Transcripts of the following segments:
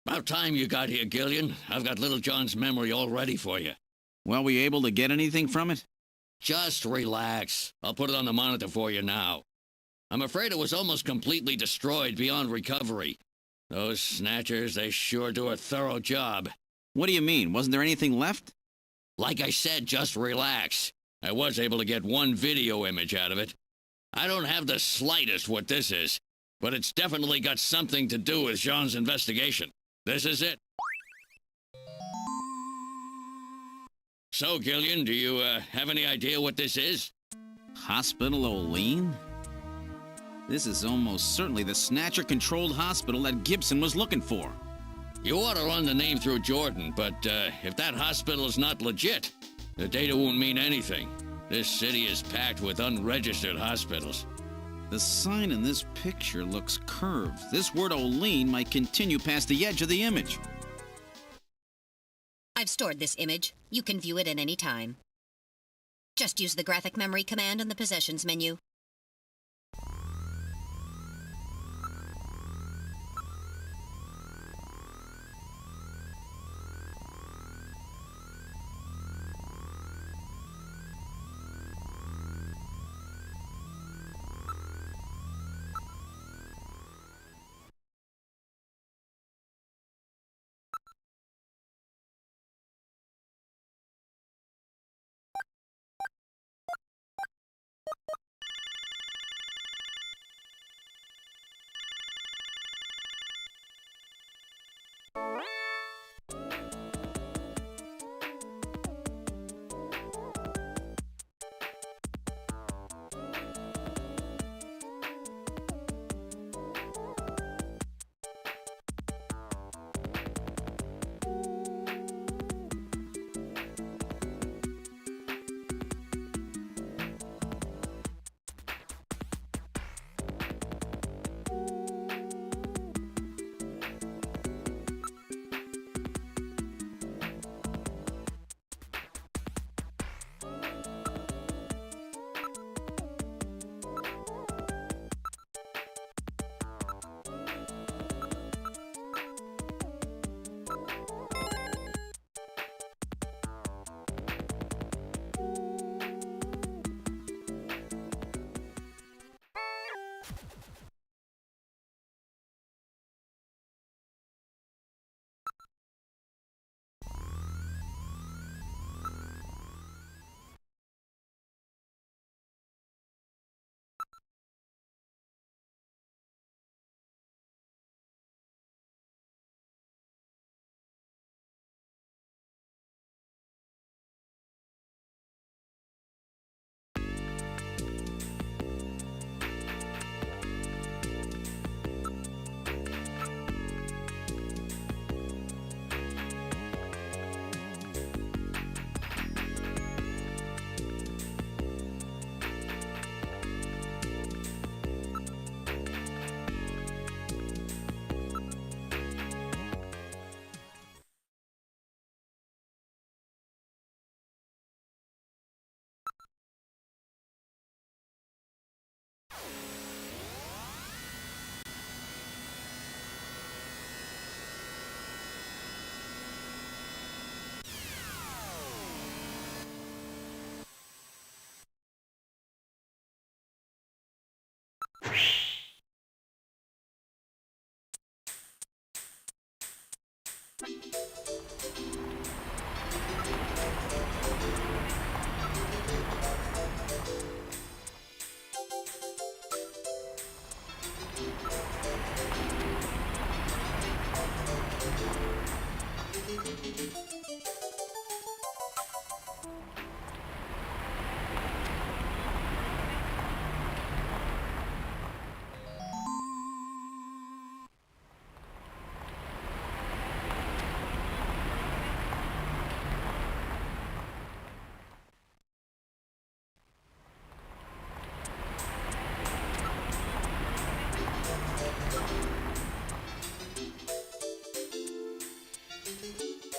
About time you got here, Gillian. I've got Little John's memory all ready for you. Well, were you able to get anything from it? Just relax. I'll put it on the monitor for you now. I'm afraid it was almost completely destroyed beyond recovery. Those Snatchers, they sure do a thorough job. What do you mean? Wasn't there anything left? Like I said, just relax. I was able to get one video image out of it. I don't have the slightest what this is, but it's definitely got something to do with Jean's investigation. This is it. So, Gillian, do you have any idea what this is? Hospital O'Lean? This is almost certainly the Snatcher-controlled hospital that Gibson was looking for. You ought to run the name through Jordan, but if that hospital is not legit, the data won't mean anything. This city is packed with unregistered hospitals. The sign in this picture looks curved. This word O'Lean might continue past the edge of the image. I've stored this image. You can view it at any time. Just use the graphic memory command in the Possessions menu.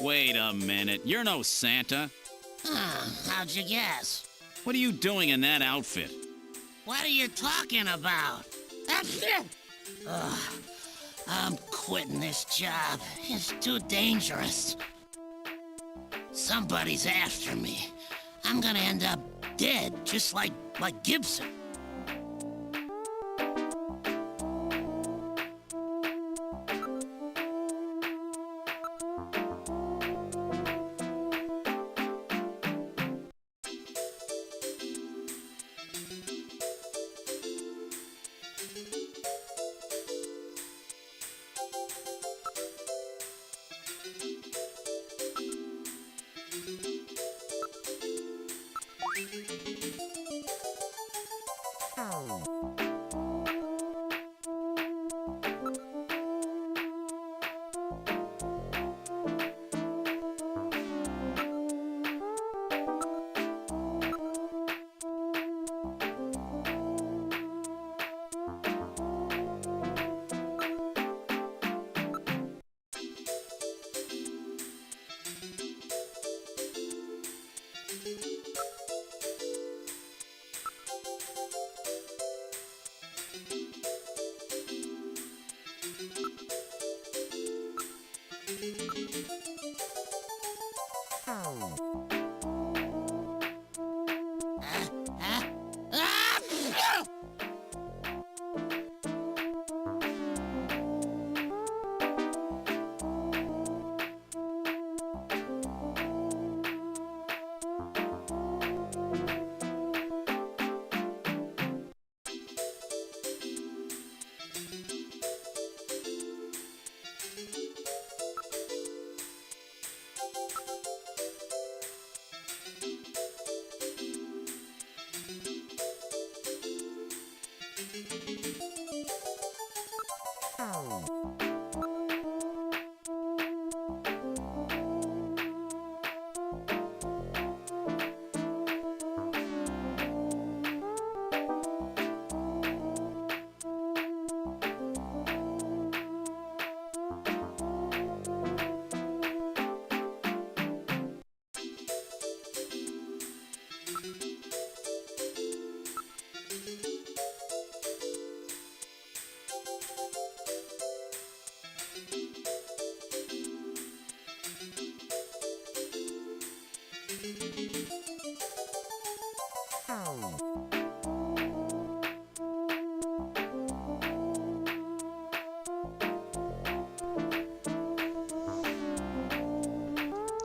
Wait a minute. You're no Santa. How'd you guess? What are you doing in that outfit? What are you talking about? Ugh, I'm quitting this job. It's too dangerous. Somebody's after me. I'm gonna end up dead, just like Gibson.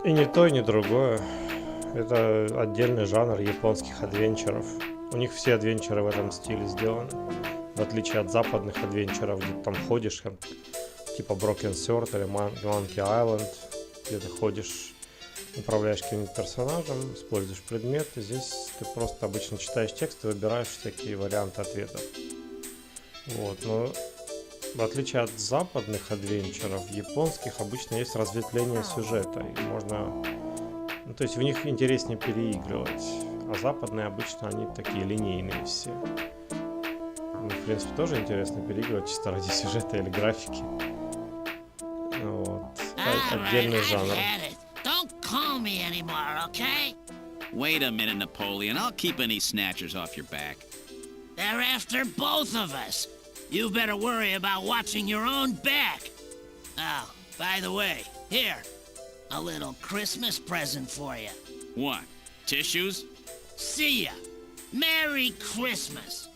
И ни то, и ни другое. Это отдельный жанр японских адвенчеров. У них все адвенчеры в этом стиле сделаны. В отличие от западных адвенчеров, где ты там ходишь, типа Broken Sword или Monkey Island, где ты ходишь, управляешь каким-нибудь персонажем, используешь предметы. Здесь ты просто обычно читаешь текст и выбираешь всякие варианты ответов. Вот, но в отличие от западных адвенчеров, японских обычно есть разветвление сюжета, и можно, ну, то есть в них интереснее переигрывать, а западные обычно они такие линейные все. Ну, в принципе, тоже интересно переигрывать чисто ради сюжета или графики. Вот. Отдельный жанр. Wait a minute, Napoleon. I'll keep any snatchers off your back. They're after both of us. You better worry about watching your own back. Oh, by the way, here, a little Christmas present for you. What? Tissues? See ya. Merry Christmas.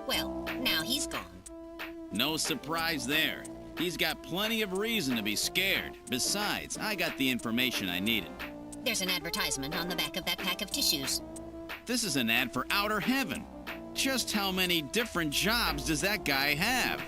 Well, now he's gone. No surprise there. He's got plenty of reason to be scared. Besides, I got the information I needed. There's an advertisement on the back of that pack of tissues. This is an ad for outer heaven. Just how many different jobs does that guy have?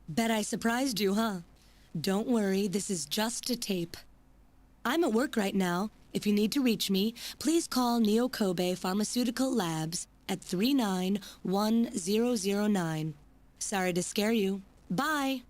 Bet I surprised you, huh? Don't worry, this is just a tape. I'm at work right now, If you need to reach me, please call Neo Kobe Pharmaceutical Labs at 391009. Sorry to scare you. Bye!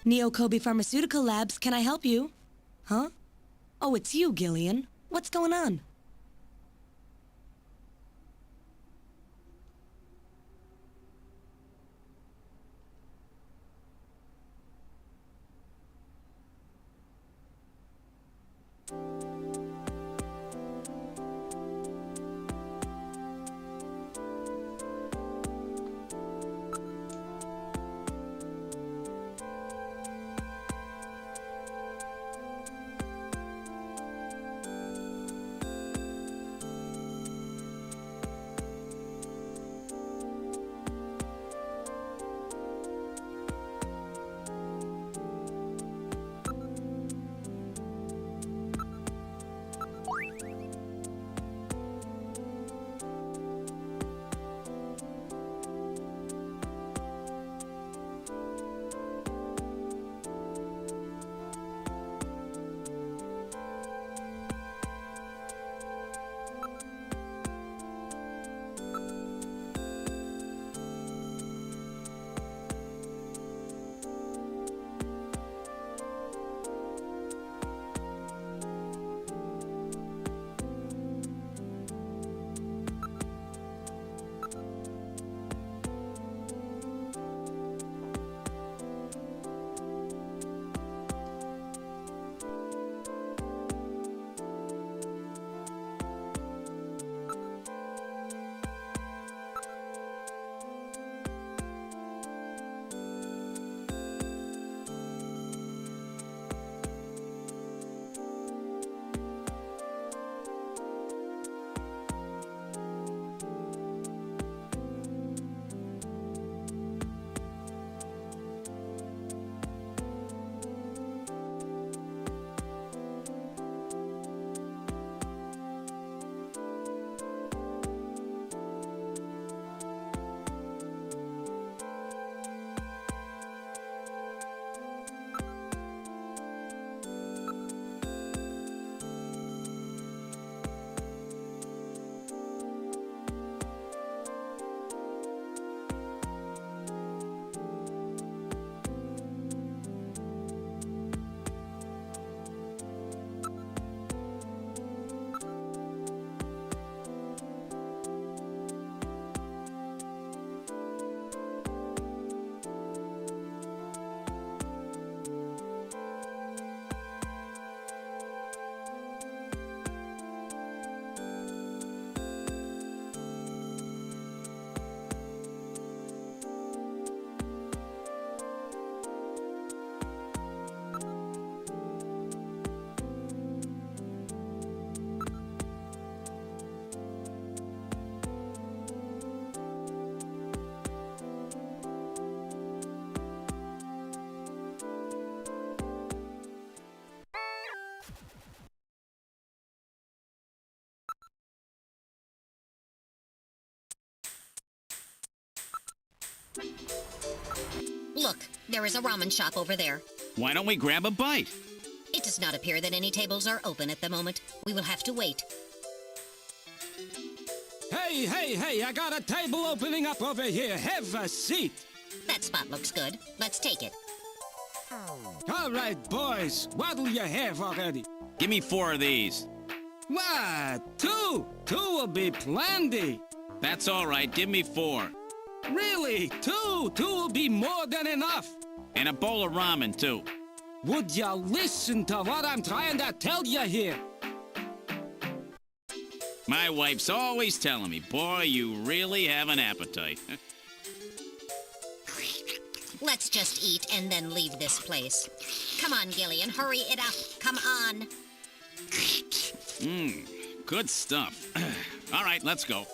Neo Kobe Pharmaceutical Labs, can I help you? Huh? Oh, it's you, Gillian. What's going on? Look, there is a ramen shop over there. Why don't we grab a bite? It does not appear that any tables are open at the moment. We will have to wait. Hey, I got a table opening up over here. Have a seat. That spot looks good. Let's take it. All right, boys. What'll you have already? Give me 4 of these. What? 2? 2 will be plenty. That's all right. Give me 4. Really? 2? 2 will be more than enough. And a bowl of ramen, too. Would you listen to what I'm trying to tell you here? My wife's always telling me, boy, you really have an appetite. Let's just eat and then leave this place. Come on, Gillian, hurry it up. Come on. Good stuff. All right, let's go.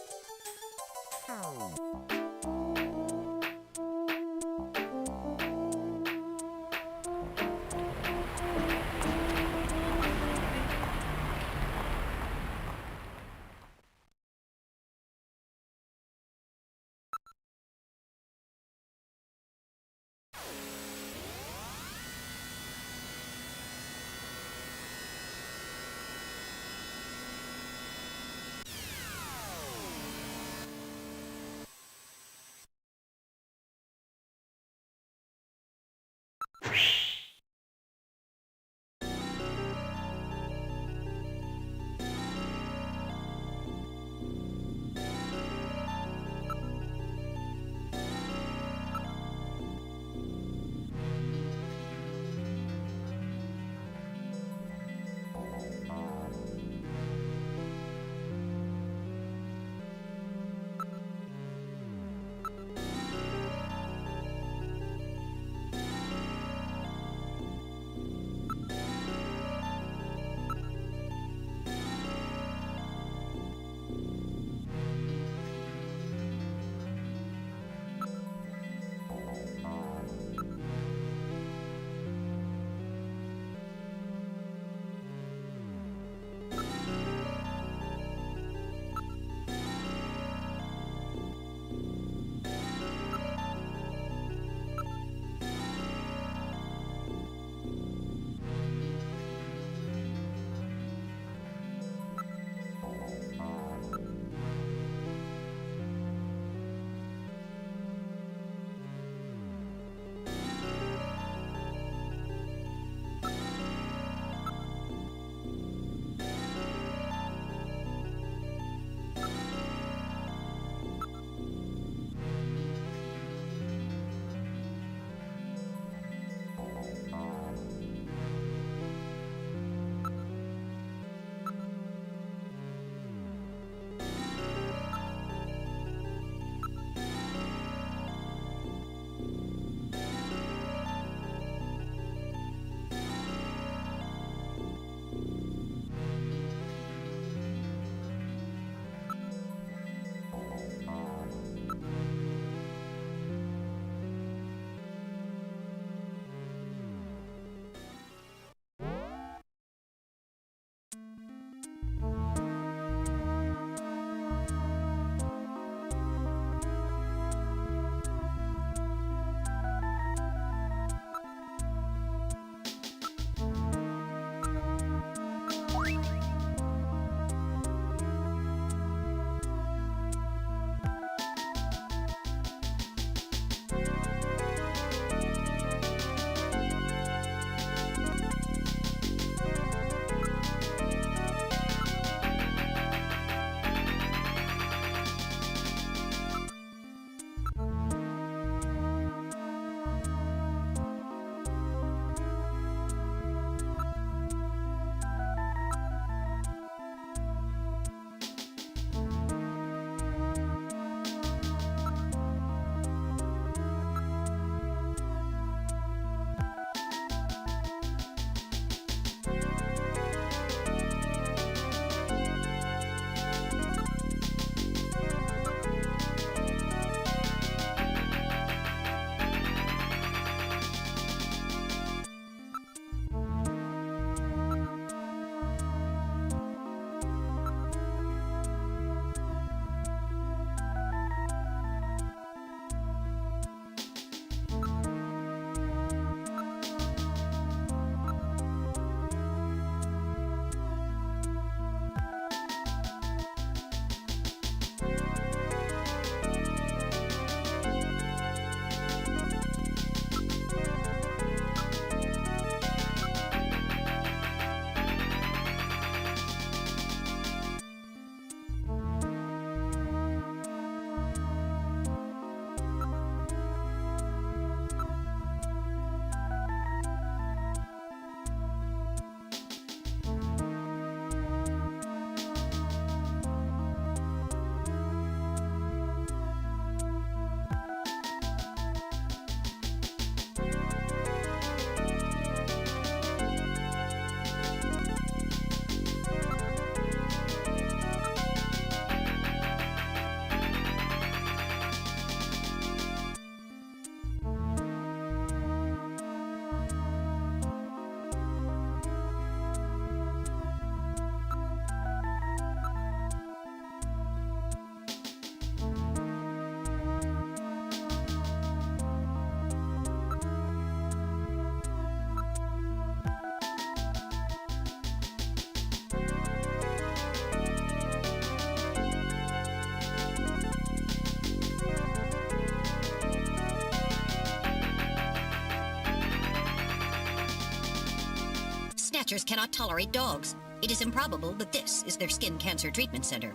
Snatchers cannot tolerate dogs. It is improbable that this is their skin cancer treatment center.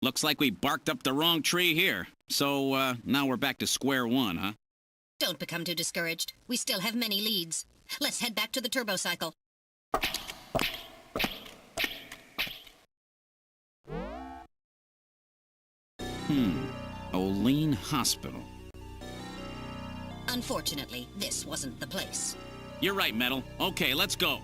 Looks like we barked up the wrong tree here. So, now we're back to square one, huh? Don't become too discouraged. We still have many leads. Let's head back to the turbo cycle. Olean Hospital. Unfortunately, this wasn't the place. You're right, Metal. Okay, let's go.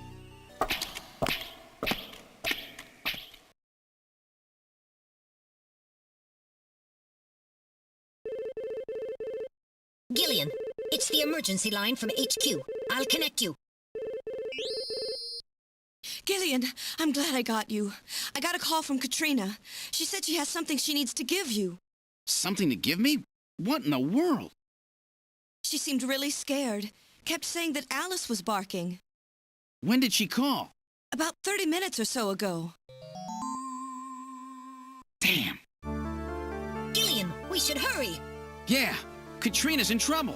Gillian, it's the emergency line from HQ. I'll connect you. Gillian, I'm glad I got you. I got a call from Katrina. She said she has something she needs to give you. Something to give me? What in the world? She seemed really scared. Kept saying that Alice was barking. When did she call? About 30 minutes or so ago. Damn. Gillian, we should hurry. Yeah, Katrina's in trouble.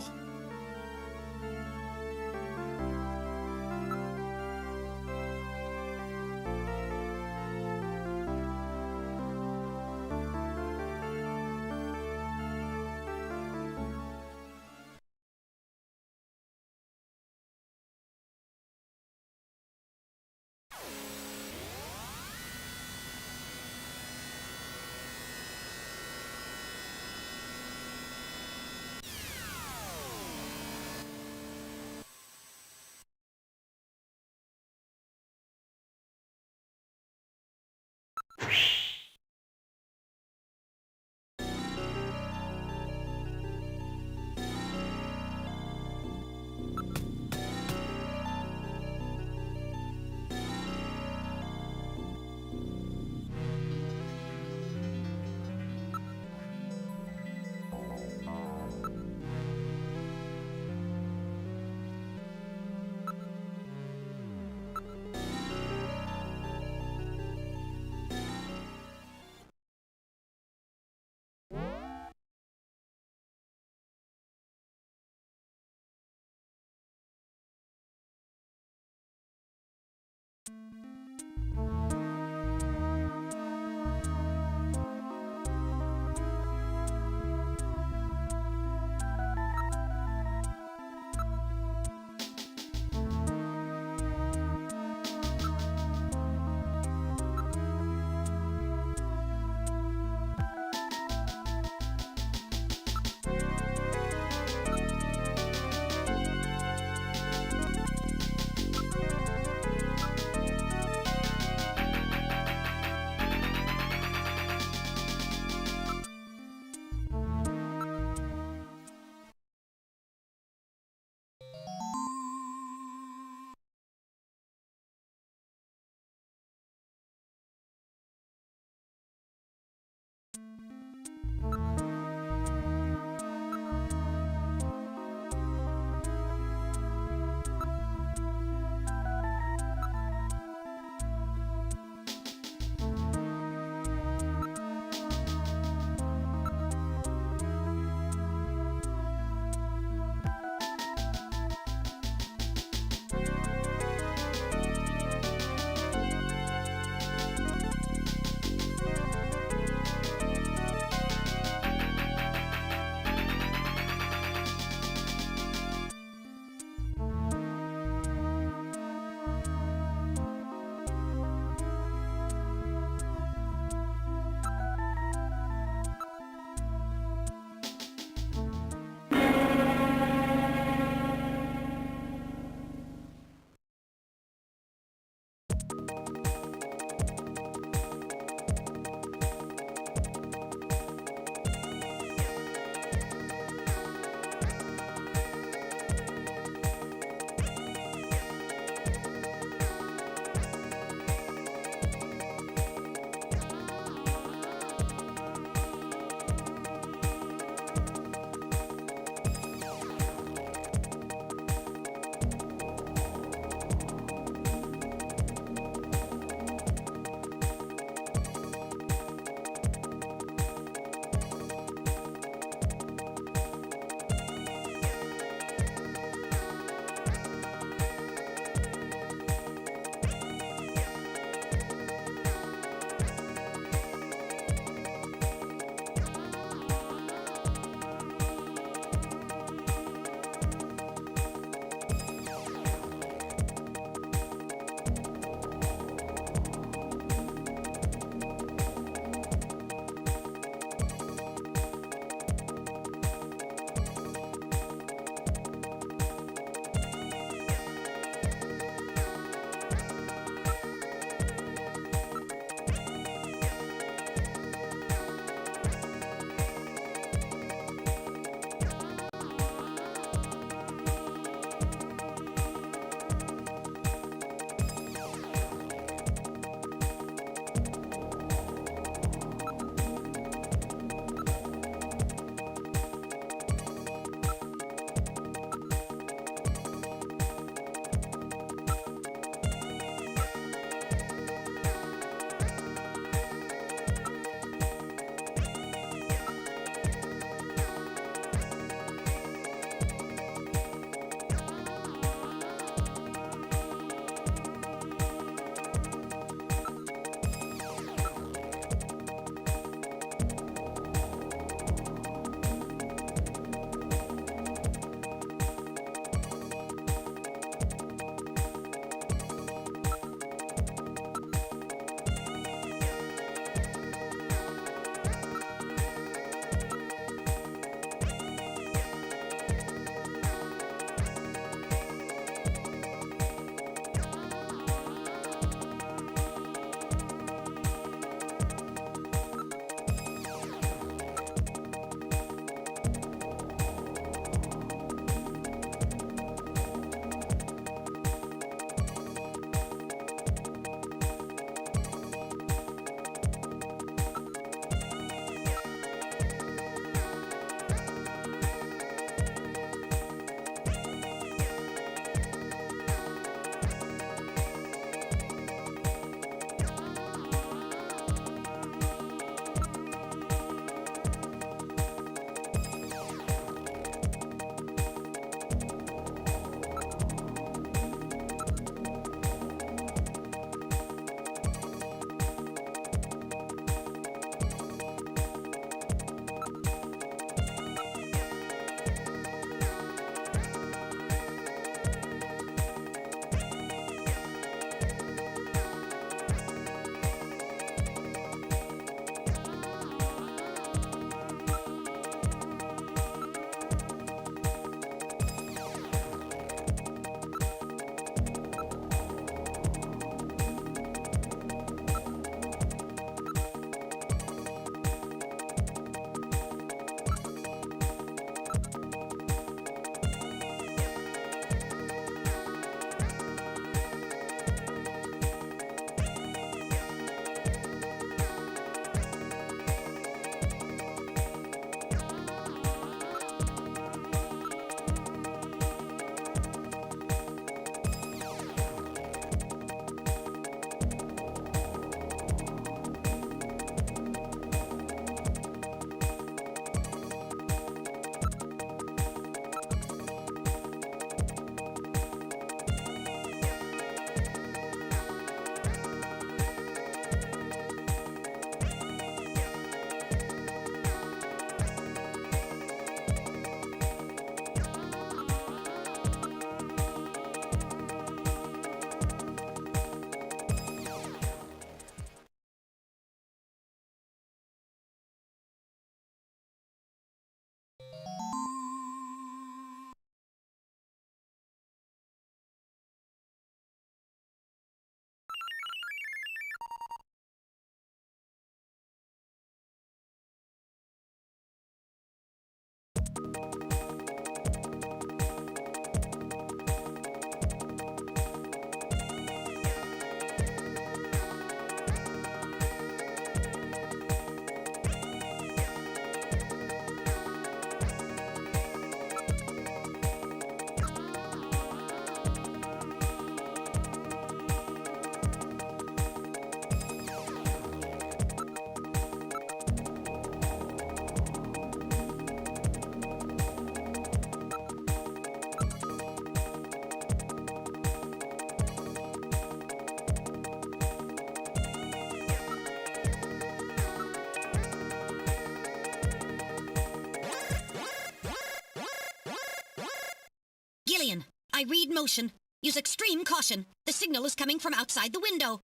I read motion. Use extreme caution. The signal is coming from outside the window.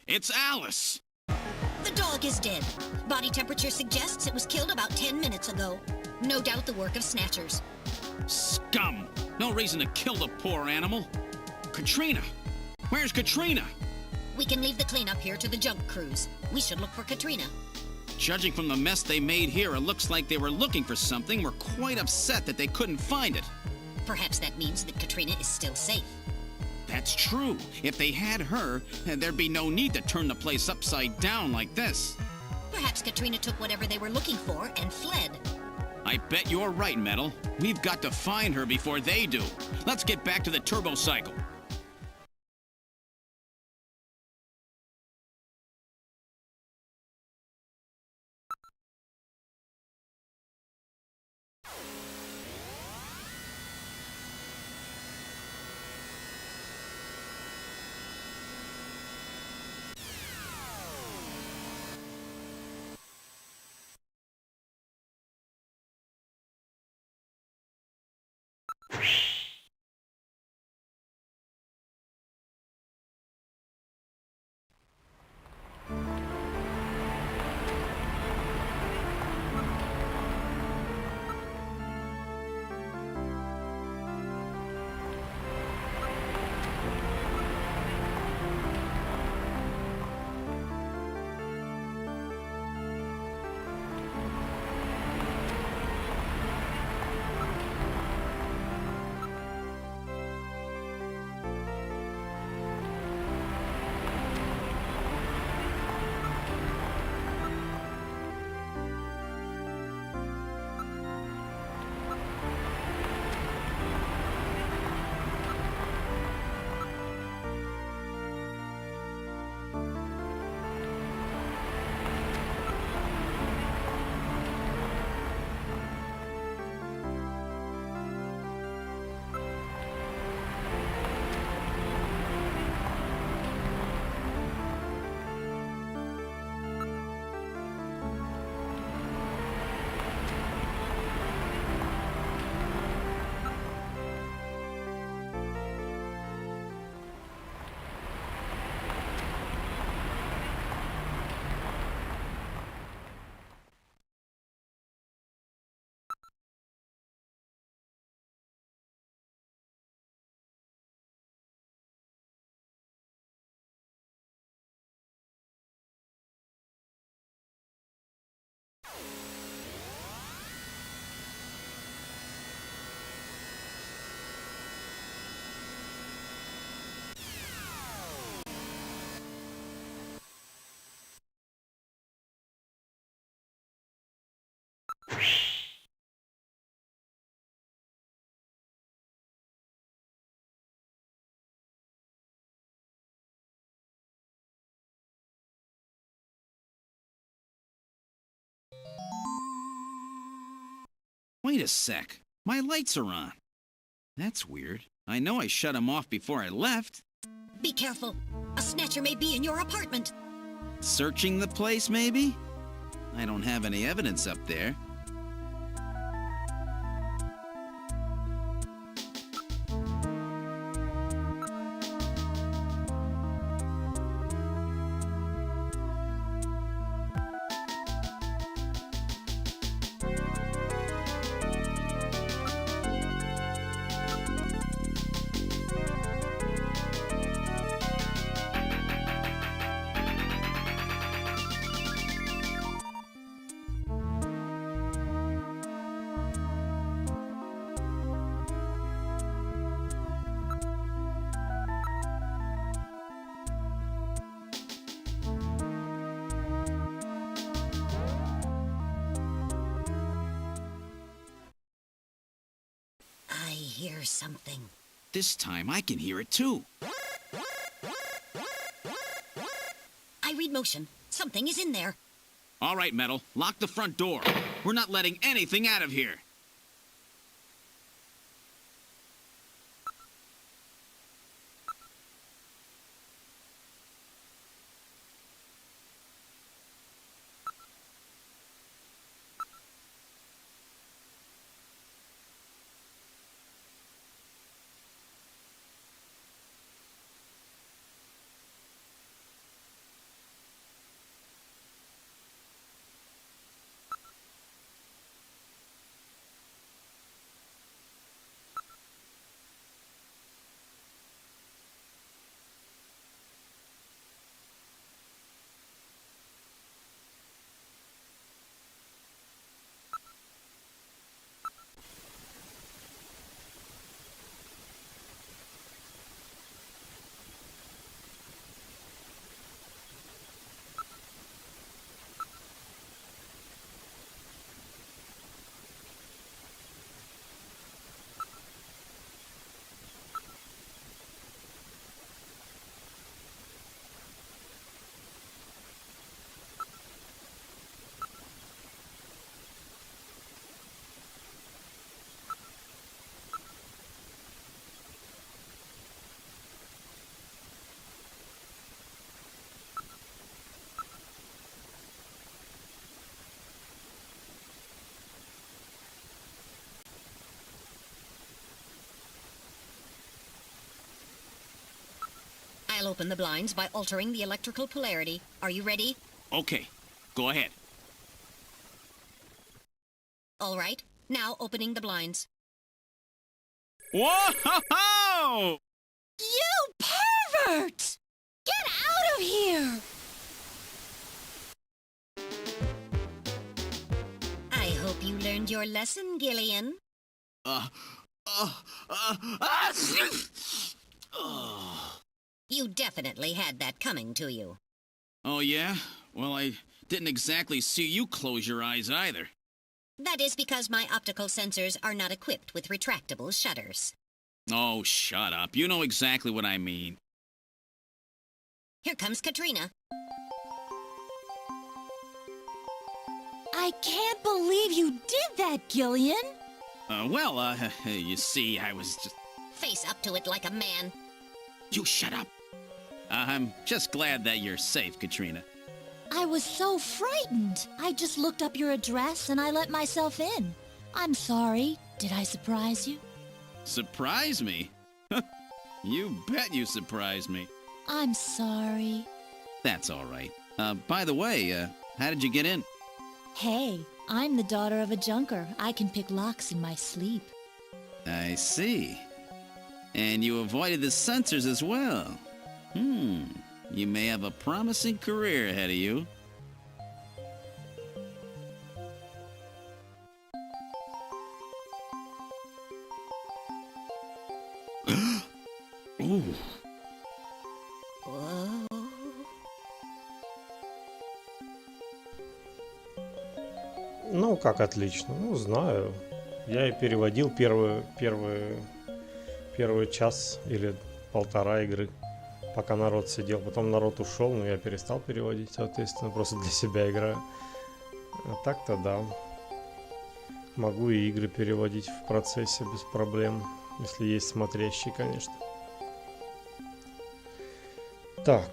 It's Alice! The dog is dead. Body temperature suggests it was killed about 10 minutes ago. No doubt the work of Snatchers. Scum! No reason to kill the poor animal. Katrina! Where's Katrina? We can leave the cleanup here to the junk crews. We should look for Katrina. Judging from the mess they made here, it looks like they were looking for something. We're quite upset that they couldn't find it. Perhaps that means that Katrina is still safe. That's true. If they had her, there'd be no need to turn the place upside down like this. Perhaps Katrina took whatever they were looking for and fled. I bet you're right, Metal. We've got to find her before they do. Let's get back to the turbo cycle. Wait a sec. My lights are on. That's weird. I know I shut them off before I left. Be careful. A Snatcher may be in your apartment. Searching the place, maybe? I don't have any evidence up there. I hear something. This time I can hear it too. I read motion. Something is in there. All right, Metal. Lock the front door. We're not letting anything out of here. I'll open the blinds by altering the electrical polarity. Are you ready? Okay, go ahead. All right. Now opening the blinds. Whoa! You pervert! Get out of here! I hope you learned your lesson, Gillian. You definitely had that coming to you. Oh, yeah? Well, I didn't exactly see you close your eyes either. That is because my optical sensors are not equipped with retractable shutters. Oh, shut up. You know exactly what I mean. Here comes Katrina. I can't believe you did that, Gillian. You see, I was just... Face up to it like a man. You shut up. I'm just glad that you're safe, Katrina. I was so frightened. I just looked up your address and I let myself in. I'm sorry. Did I surprise you? Surprise me? You bet you surprised me. I'm sorry. That's all right. By the way, how did you get in? Hey, I'm the daughter of a junker. I can pick locks in my sleep. I see. And you avoided the censors as well. You may have a promising career ahead of you. Ooh. Whoa. Ну, как отлично. Ну, знаю. Я и переводил первый час или полтора игры, пока народ сидел. Потом народ ушел, но я перестал переводить, соответственно, просто для себя играю. А так-то да. Могу и игры переводить в процессе без проблем, если есть смотрящие, конечно. Так.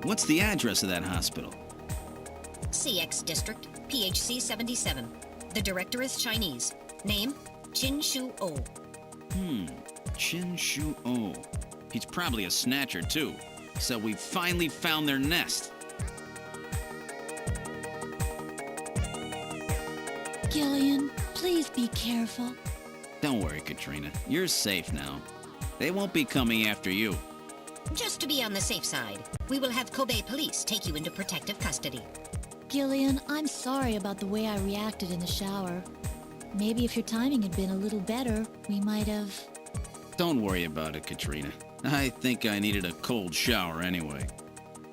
What's the address of that hospital? CX District, PHC 77. The director is Chinese. Name, Chin Shu O. Chin Shu O. He's probably a snatcher, too. So we finally found their nest. Gillian, please be careful. Don't worry, Katrina. You're safe now. They won't be coming after you. Just to be on the safe side, we will have Kobe police take you into protective custody. Gillian, I'm sorry about the way I reacted in the shower. Maybe if your timing had been a little better, we might have... Don't worry about it, Katrina. I think I needed a cold shower anyway.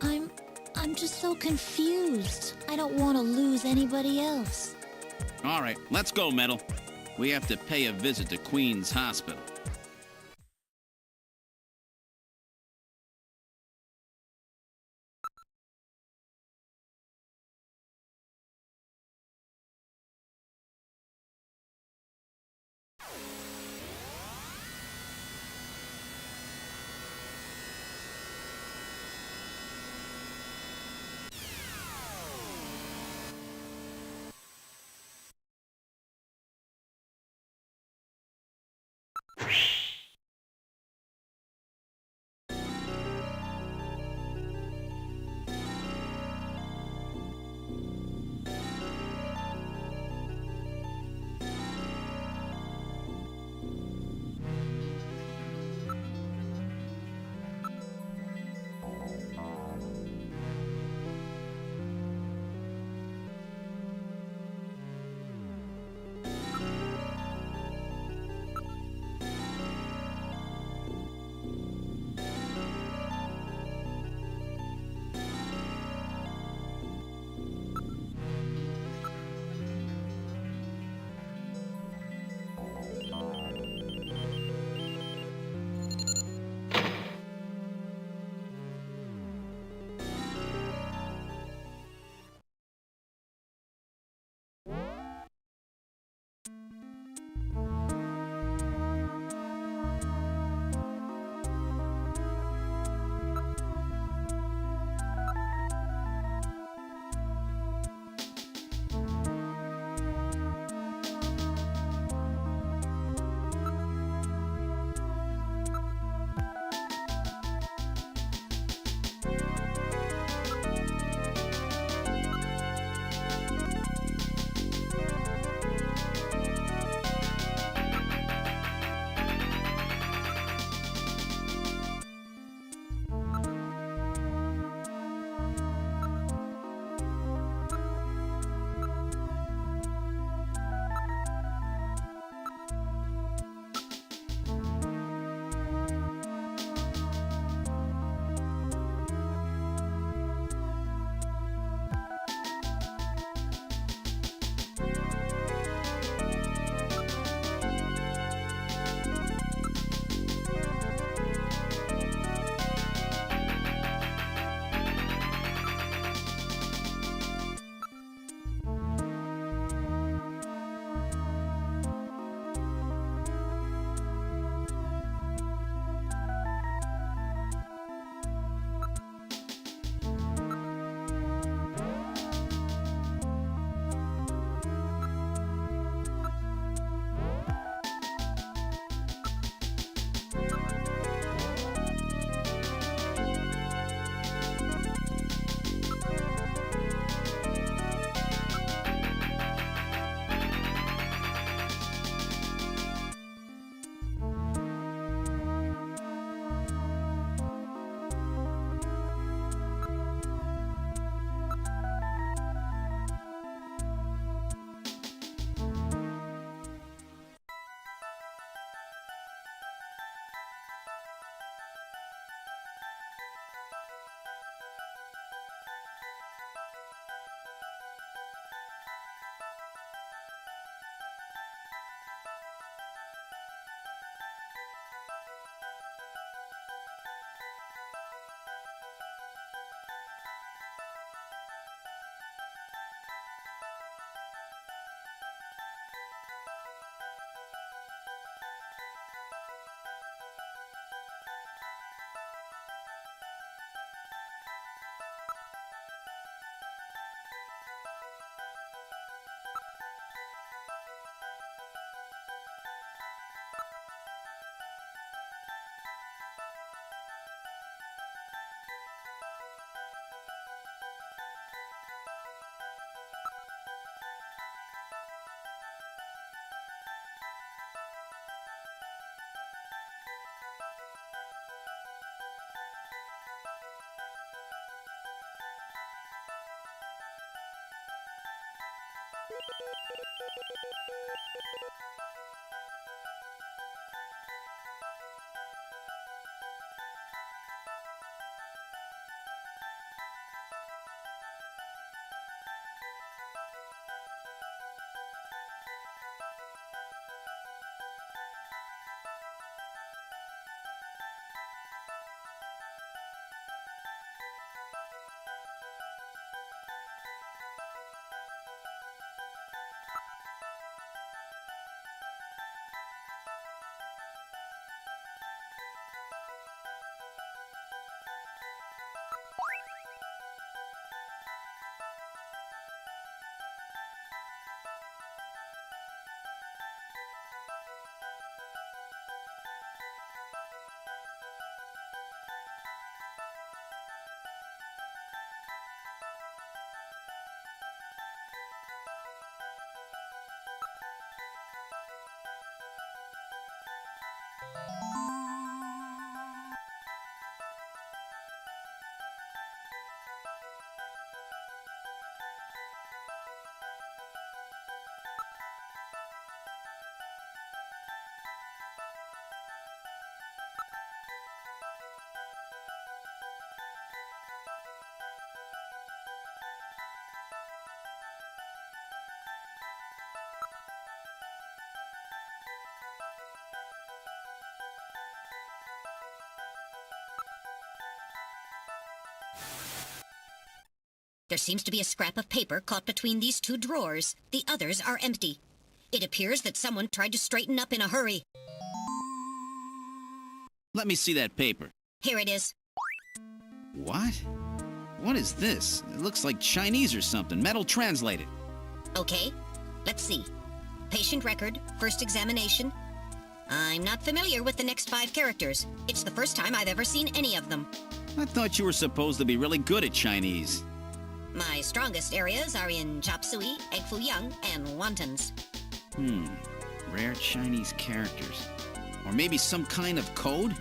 I'm just so confused. I don't want to lose anybody else. All right, let's go, Metal. We have to pay a visit to Queen's Hospital. There seems to be a scrap of paper caught between these two drawers. The others are empty. It appears that someone tried to straighten up in a hurry. Let me see that paper. Here it is. What? What is this? It looks like Chinese or something. Metal translated. Okay, let's see. Patient record, first examination. I'm not familiar with the next 5 characters. It's the first time I've ever seen any of them. I thought you were supposed to be really good at Chinese. My strongest areas are in chop suey, egg foo young, and wontons. Rare Chinese characters. Or maybe some kind of code?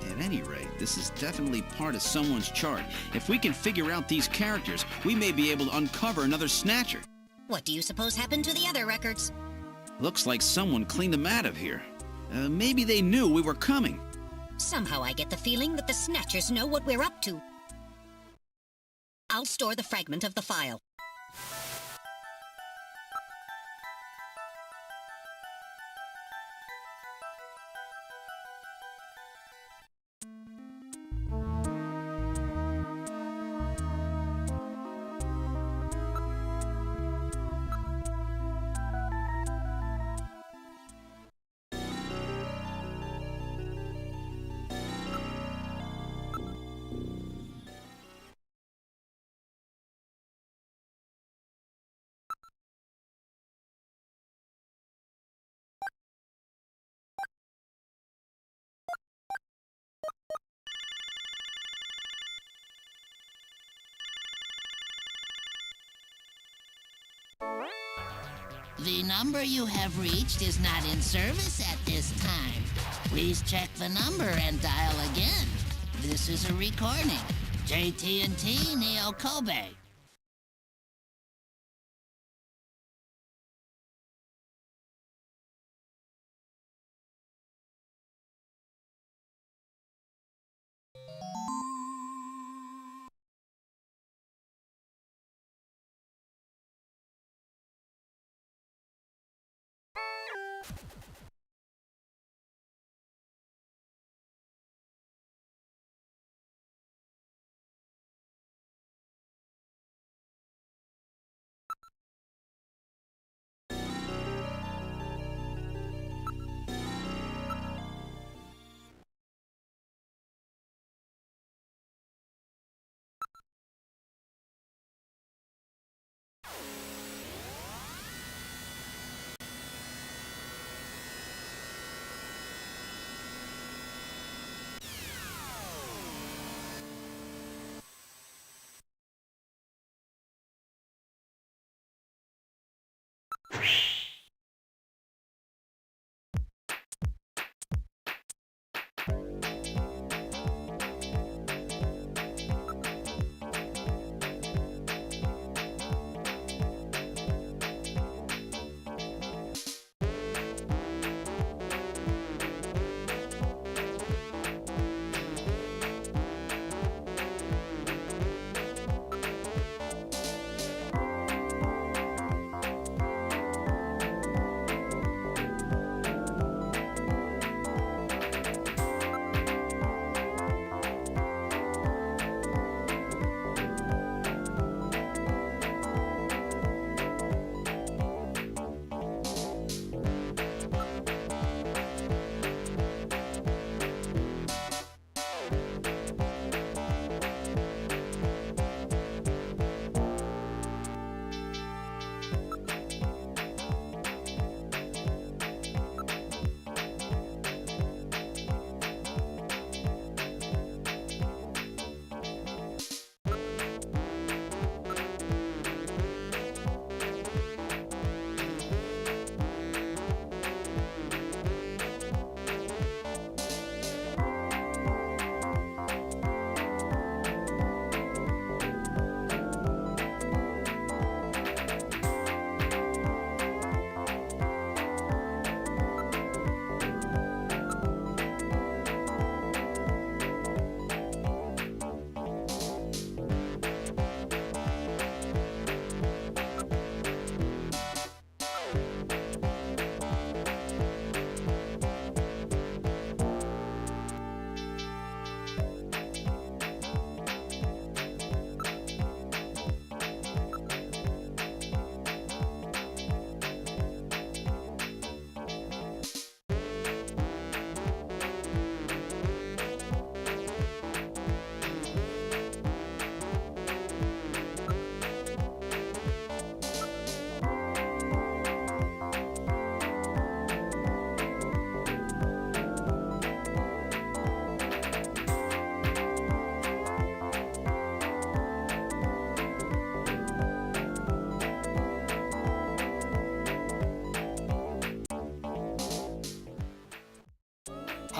At any rate, this is definitely part of someone's chart. If we can figure out these characters, we may be able to uncover another Snatcher. What do you suppose happened to the other records? Looks like someone cleaned them out of here. Maybe they knew we were coming. Somehow I get the feeling that the Snatchers know what we're up to. I'll store the fragment of the file. The number you have reached is not in service at this time. Please check the number and dial again. This is a recording. JT&T Neo Kobe.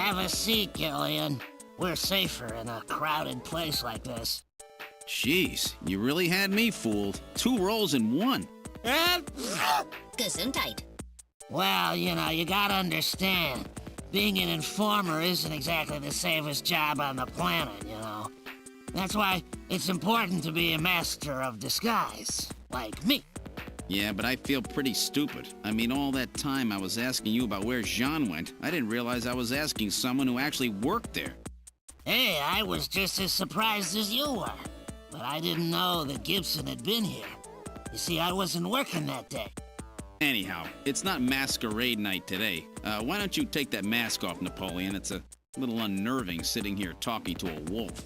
Have a seat, Gillian. We're safer in a crowded place like this. Jeez, you really had me fooled. 2 roles in 1. Gesundheit. Well, you gotta understand. Being an informer isn't exactly the safest job on the planet. That's why it's important to be a master of disguise, like me. Yeah, but I feel pretty stupid. I mean, all that time I was asking you about where Jean went, I didn't realize I was asking someone who actually worked there. Hey, I was just as surprised as you were. But I didn't know that Gibson had been here. You see, I wasn't working that day. Anyhow, it's not masquerade night today. Why don't you take that mask off, Napoleon? It's a little unnerving sitting here talking to a wolf.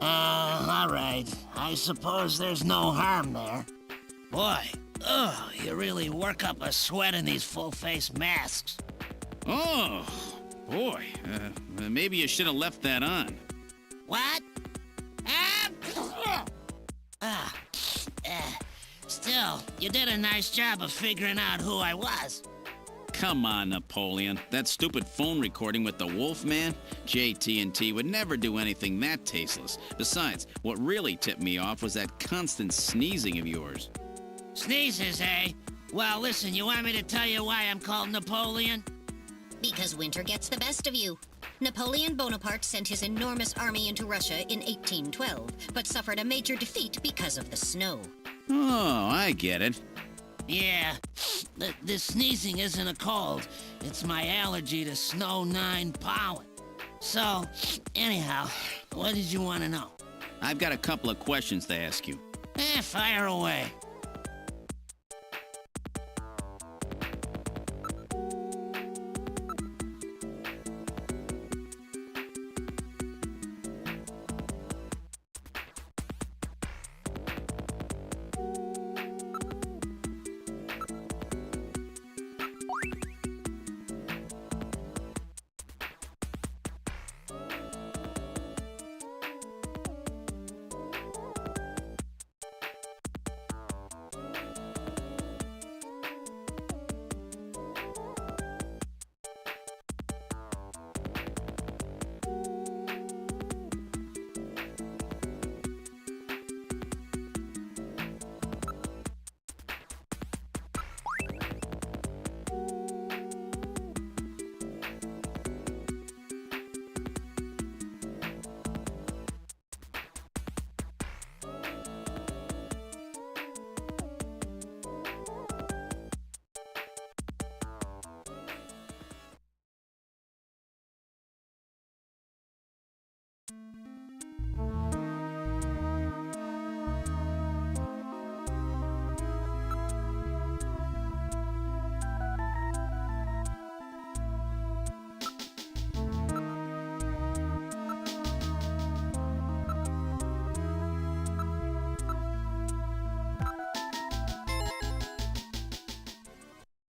All right. I suppose there's no harm there. Boy, you really work up a sweat in these full-face masks. Oh, boy. Maybe you should have left that on. What? Still, you did a nice job of figuring out who I was. Come on, Napoleon. That stupid phone recording with the Wolfman? JT&T would never do anything that tasteless. Besides, what really tipped me off was that constant sneezing of yours. Sneezes, eh? Well, listen, you want me to tell you why I'm called Napoleon? Because winter gets the best of you. Napoleon Bonaparte sent his enormous army into Russia in 1812, but suffered a major defeat because of the snow. Oh, I get it. Yeah, the sneezing isn't a cold. It's my allergy to Snow 9 pollen. So, anyhow, what did you want to know? I've got a couple of questions to ask you. Fire away.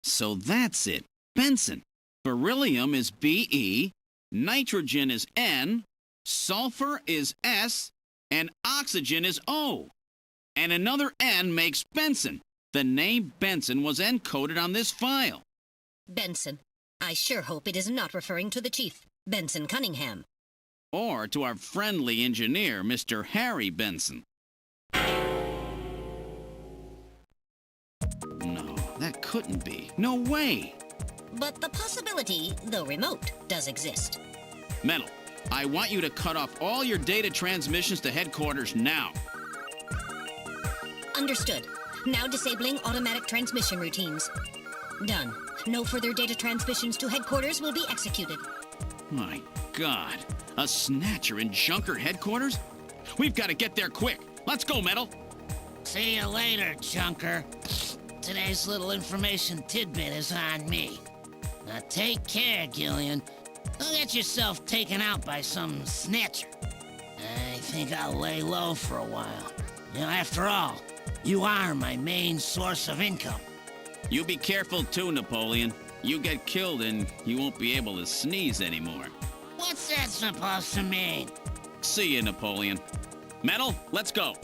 So that's it. Benson. Beryllium is Be, nitrogen is N, sulfur is S, and oxygen is O. And another N makes Benson. The name Benson was encoded on this file. Benson. I sure hope it is not referring to the chief, Benson Cunningham. Or to our friendly engineer, Mr. Harry Benson. No, that couldn't be. No way. But the possibility, though remote, does exist. Metal, I want you to cut off all your data transmissions to headquarters now. Understood. Now disabling automatic transmission routines. Done. No further data transmissions to headquarters will be executed. My God. A Snatcher in Junker headquarters? We've got to get there quick. Let's go, Metal. See you later, Junker. Today's little information tidbit is on me. Now take care, Gillian. Don't get yourself taken out by some Snatcher. I think I'll lay low for a while. After all, you are my main source of income. You be careful too, Napoleon. You get killed and you won't be able to sneeze anymore. What's that supposed to mean? See you, Napoleon. Metal, let's go.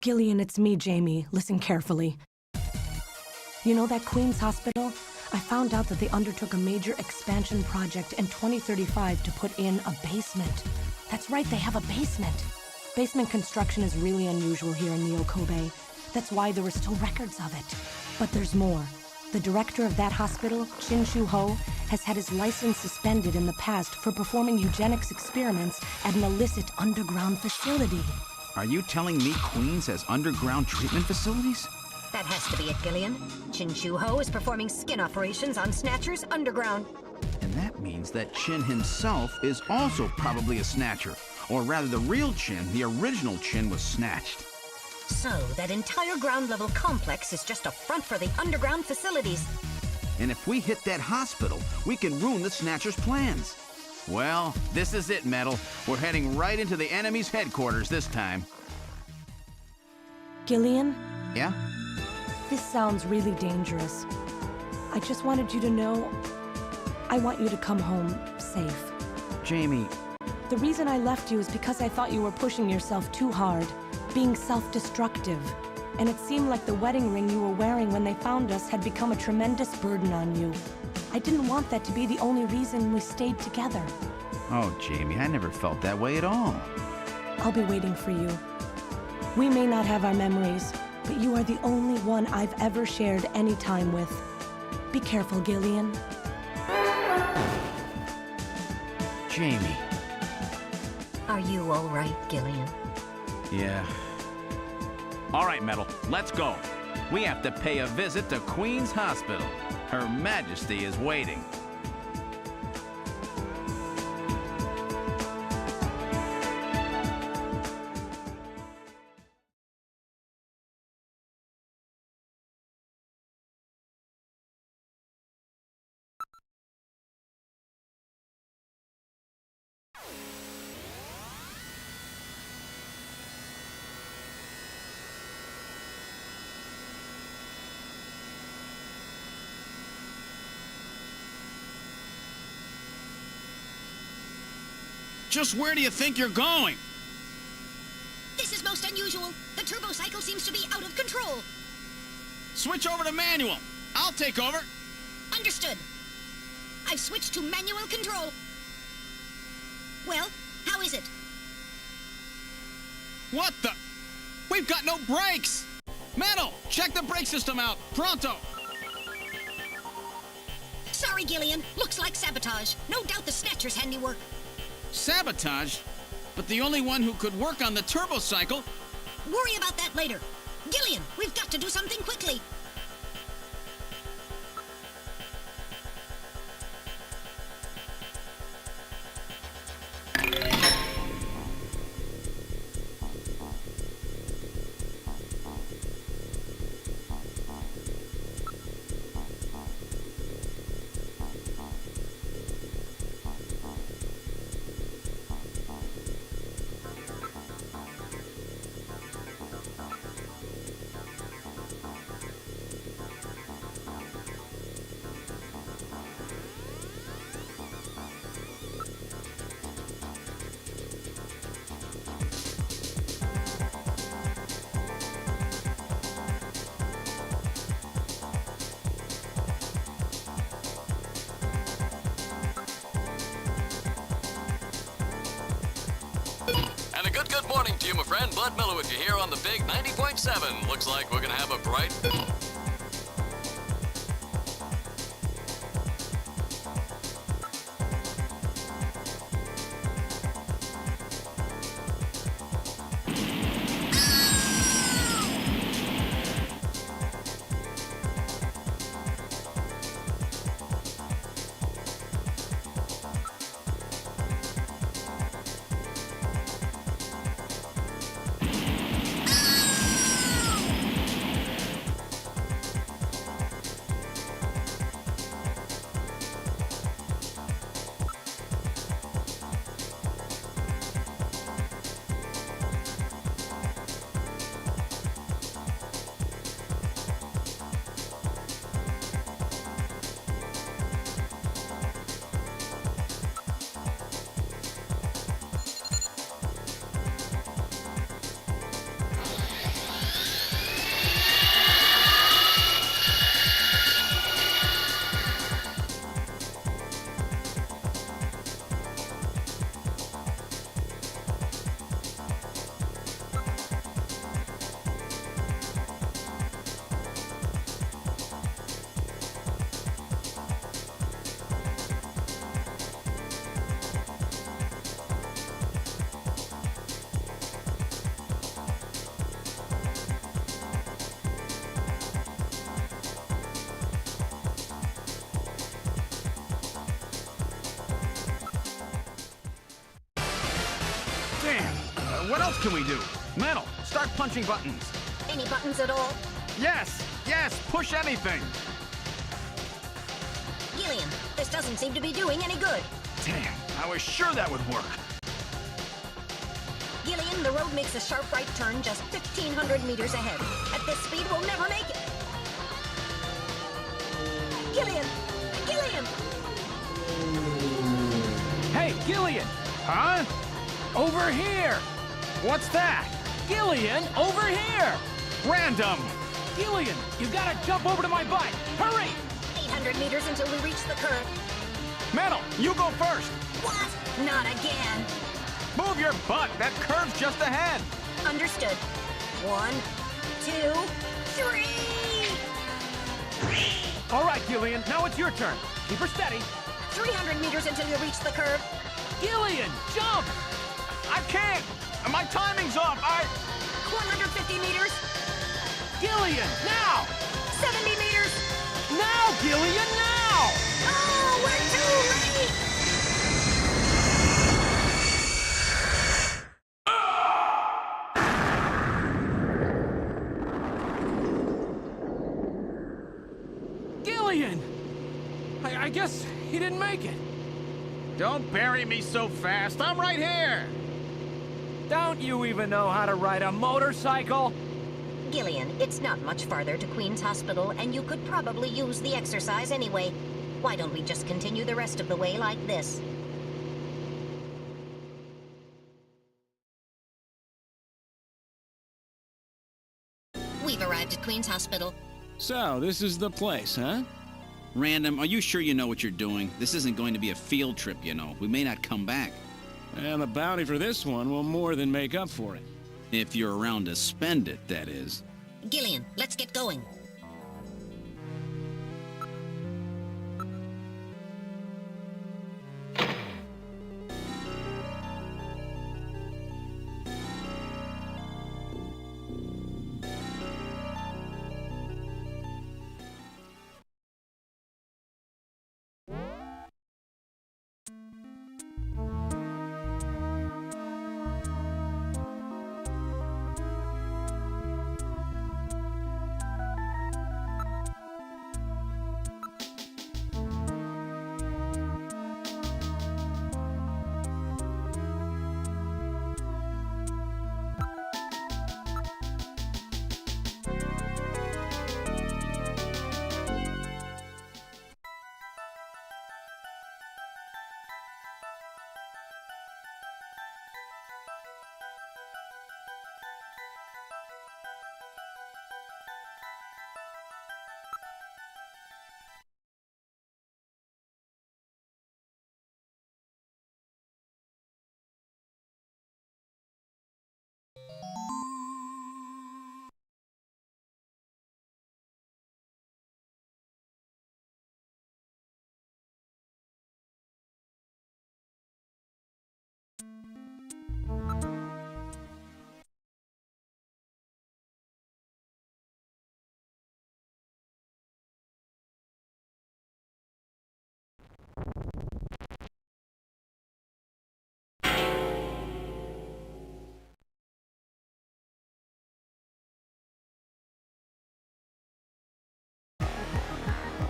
Gillian, it's me, Jamie. Listen carefully. You know that Queen's Hospital? I found out that they undertook a major expansion project in 2035 to put in a basement. That's right, they have a basement. Basement construction is really unusual here in Neo Kobe. That's why there are still records of it. But there's more. The director of that hospital, Shin Shu-ho, has had his license suspended in the past for performing eugenics experiments at an illicit underground facility. Are you telling me Queens has underground treatment facilities? That has to be it, Gillian. Chin Shu-ho is performing skin operations on Snatchers underground. And that means that Chin himself is also probably a Snatcher. Or rather, the real Chin, the original Chin, was snatched. So, that entire ground-level complex is just a front for the underground facilities. And if we hit that hospital, we can ruin the Snatcher's plans. Well, this is it, Metal. We're heading right into the enemy's headquarters this time. Gillian? Yeah? This sounds really dangerous. I just wanted you to know I want you to come home safe. Jamie. The reason I left you is because I thought you were pushing yourself too hard, being self-destructive. And it seemed like the wedding ring you were wearing when they found us had become a tremendous burden on you. I didn't want that to be the only reason we stayed together. Oh, Jamie, I never felt that way at all. I'll be waiting for you. We may not have our memories, but you are the only one I've ever shared any time with. Be careful, Gillian. Jamie. Are you all right, Gillian? Yeah. All right, Metal, let's go. We have to pay a visit to Queen's Hospital. Her Majesty is waiting. Just where do you think you're going? This is most unusual. The turbo cycle seems to be out of control. Switch over to manual. I'll take over. Understood. I've switched to manual control. Well, how is it? What the? We've got no brakes! Metal, check the brake system out. Pronto! Sorry, Gillian. Looks like sabotage. No doubt the Snatcher's handiwork. Sabotage? But the only one who could work on the turbo cycle... Worry about that later. Gillian, we've got to do something quickly. And a good morning to you, my friend. Bud Miller with you here on the big 90.7. Looks like we're gonna have a bright... What else can we do? Metal, start punching buttons. Any buttons at all? Yes, push anything. Gillian, this doesn't seem to be doing any good. Damn, I was sure that would work. Gillian, the road makes a sharp right turn just 1,500 meters ahead. At this speed, we'll never make it. Gillian! Gillian! Hey, Gillian! Huh? Over here! What's that? Gillian, over here! Random! Gillian, you gotta jump over to my bike! Hurry! 800 meters until we reach the curve. Metal, you go first. What? Not again. Move your butt. That curve's just ahead. Understood. 1, 2, 3! All right, Gillian, now it's your turn. Keep her steady. 300 meters until you reach the curve. Gillian, jump! I can't. My timing's off. 150 meters. Gillian, now! 70 meters. Now, Gillian, now! Oh, we're too late! Gillian! I guess he didn't make it. Don't bury me so fast. I'm right here. Don't you even know how to ride a motorcycle? Gillian, it's not much farther to Queen's Hospital, and you could probably use the exercise anyway. Why don't we just continue the rest of the way like this? We've arrived at Queen's Hospital. So, this is the place, huh? Random, are you sure you know what you're doing? This isn't going to be a field trip, you know. We may not come back. And the bounty for this one will more than make up for it. If you're around to spend it, that is. Gillian, let's get going.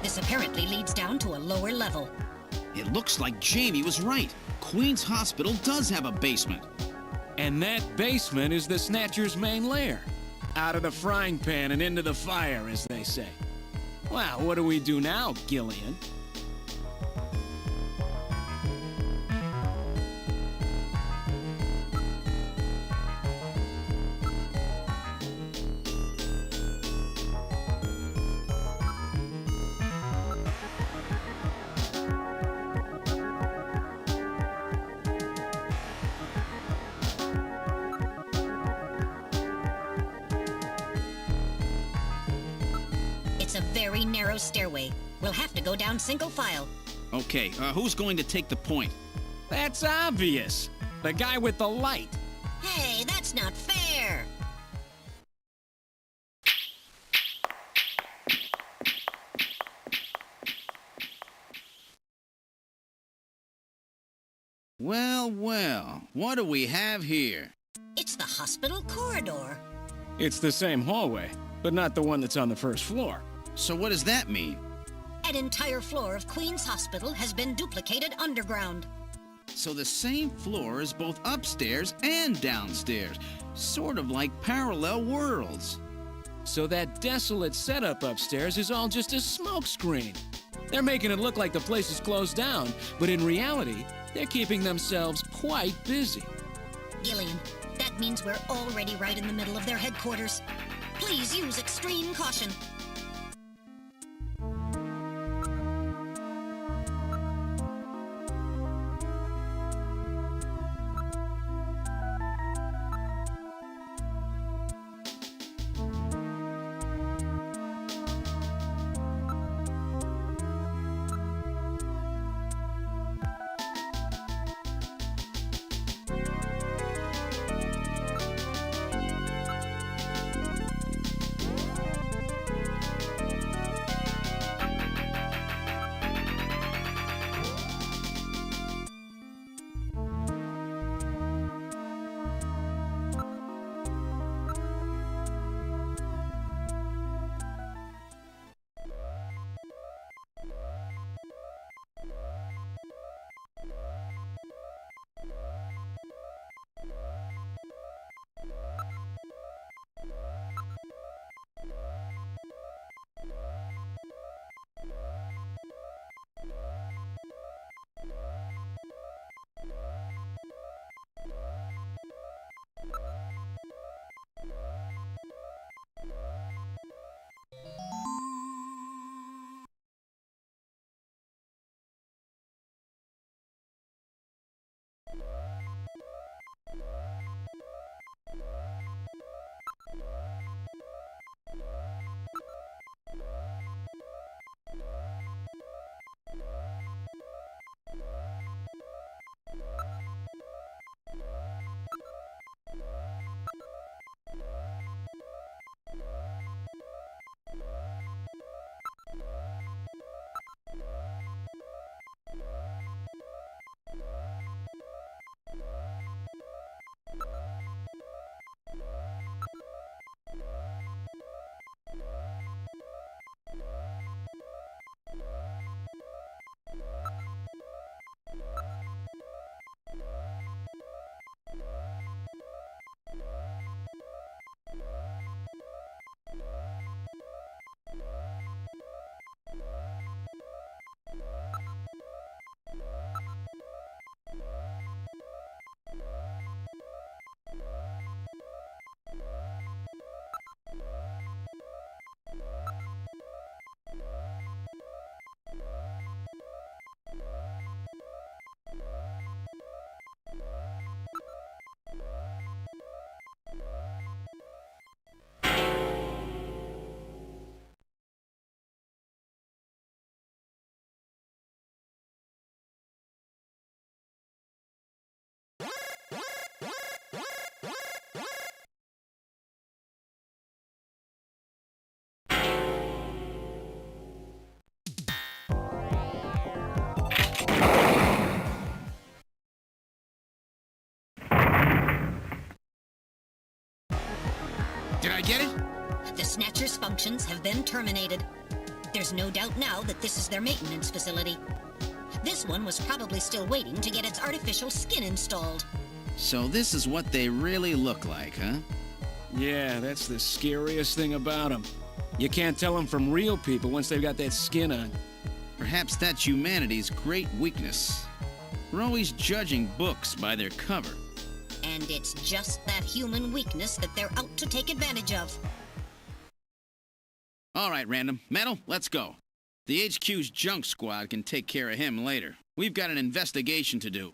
This apparently leads down to a lower level. It looks like Jamie was right. Queen's Hospital does have a basement. And that basement is the Snatcher's main lair. Out of the frying pan and into the fire, as they say. Well, what do we do now, Gillian? It's a very narrow stairway. We'll have to go down single file. Okay, who's going to take the point? That's obvious. The guy with the light. Hey, that's not fair! Well, well, what do we have here? It's the hospital corridor. It's the same hallway, but not the one that's on the first floor. So what does that mean? An entire floor of Queen's Hospital has been duplicated underground. So the same floor is both upstairs and downstairs. Sort of like parallel worlds. So that desolate setup upstairs is all just a smokescreen. They're making it look like the place is closed down, but in reality, they're keeping themselves quite busy. Gillian, that means we're already right in the middle of their headquarters. Please use extreme caution. Did I get it? The Snatcher's functions have been terminated. There's no doubt now that this is their maintenance facility. This one was probably still waiting to get its artificial skin installed. So this is what they really look like, huh? Yeah, that's the scariest thing about them. You can't tell them from real people once they've got that skin on. Perhaps that's humanity's great weakness. We're always judging books by their cover. And it's just that human weakness that they're out to take advantage of. All right, Random. Metal, let's go. The HQ's junk squad can take care of him later. We've got an investigation to do.